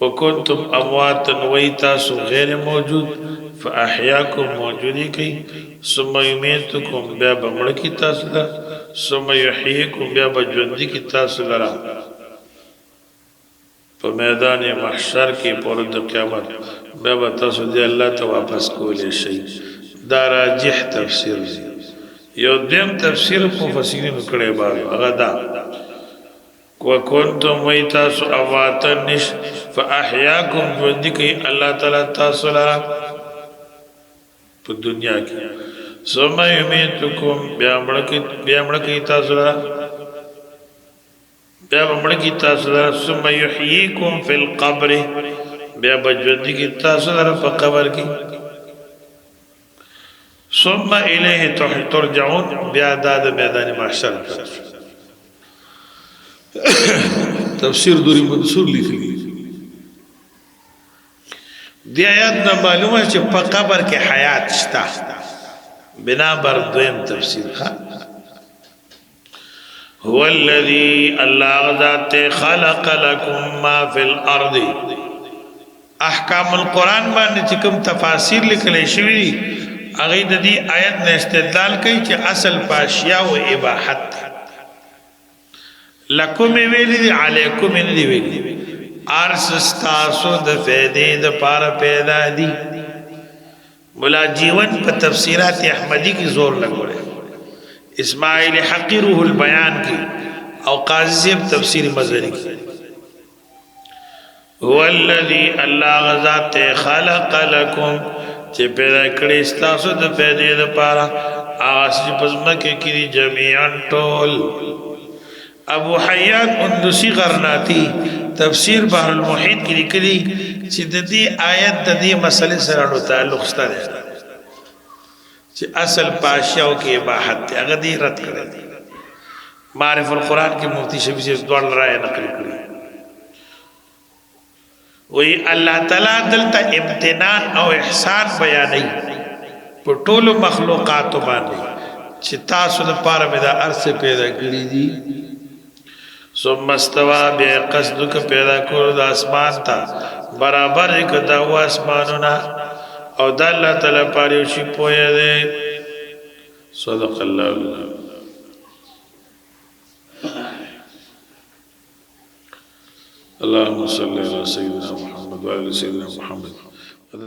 وکنتم امواتا ویتاسو غیر موجود فاحیاکم موجودی کی ثم یمیتکم بیا بمڑکی تاسو دا ثم یحییکم بیا بجوندی کی تاسو لرا پا میدان محشر کی پورد قیامت بیا بتاسو دی اللہ تا واپس کولی شئی دا راجح تفسیر دی یو دیم تفسیر مفسرین کڑے بارے اغدا وکنتم ویتاسو امواتا نش فاحیاکم جوندی کی اللہ تعالی تاسو لرا پا دنیا کی ثم یمیتکم بیا مڑکی تاسو لرا بیا مڑکی تاسو لرا ثم یحییکم فی القبر بیا بجوندی کی تاسو لرا پا قبر کی ثم الیہ ترجعون بیا داد میدان محشر تفسیر دوری منصور لکھلی دی آیات نا معلوم ہے چھ پا قبر کے حیات شتا بنا بر دویم تفسیر هو الذي اللہ ذات خلق لکم ما فی الارض احکام القرآن باندې چکم تفاسیر لکلے شوی اغید دی آیت نے استدلال کئی چھ اصل پاشیا و اباحت لکم ویلی دی علیکم دی ویلی عرص استاسو د فیدی د پار پیدا دی ملا جیون پا تفسیرات احمدی کی زور لگو رہے اسماعیل حقی روح البیان کی او قاضی زیب تفسیر مظہری کی هو الذی اللہ غزات خلق لکم چه پیدا کری استاسو د فیدی د پارا آغاز چه پزمکی کی جمیعان ٹول ابو حیان اندسی غرناتی تفسیر بحر المحیط کی لکلی چی دی آیت دی مسئلے سرانو تعلق ستا دے چی اصل پاشیاو کی اباحت تے اگر دی رد کرے دی معرف القرآن کی مفتی شفی سے دوڑ رائے نقل کری وہی اللہ تعالیٰ دلتا امتنان او احسان بیانی پر طول مخلوقاتو باندی چی تاسو دا پارا میں دا عرص پیدا کری دی ثم استوى بے قصدو کا پیدا کرو دا اسمان تا برابر ایک داو اسمانونا او دا اللہ تعالیٰ پاریوشی پویا دے صدق اللہ علیہ اللہم صلی اللہ سیدنا محمد وعلی سیدنا محمد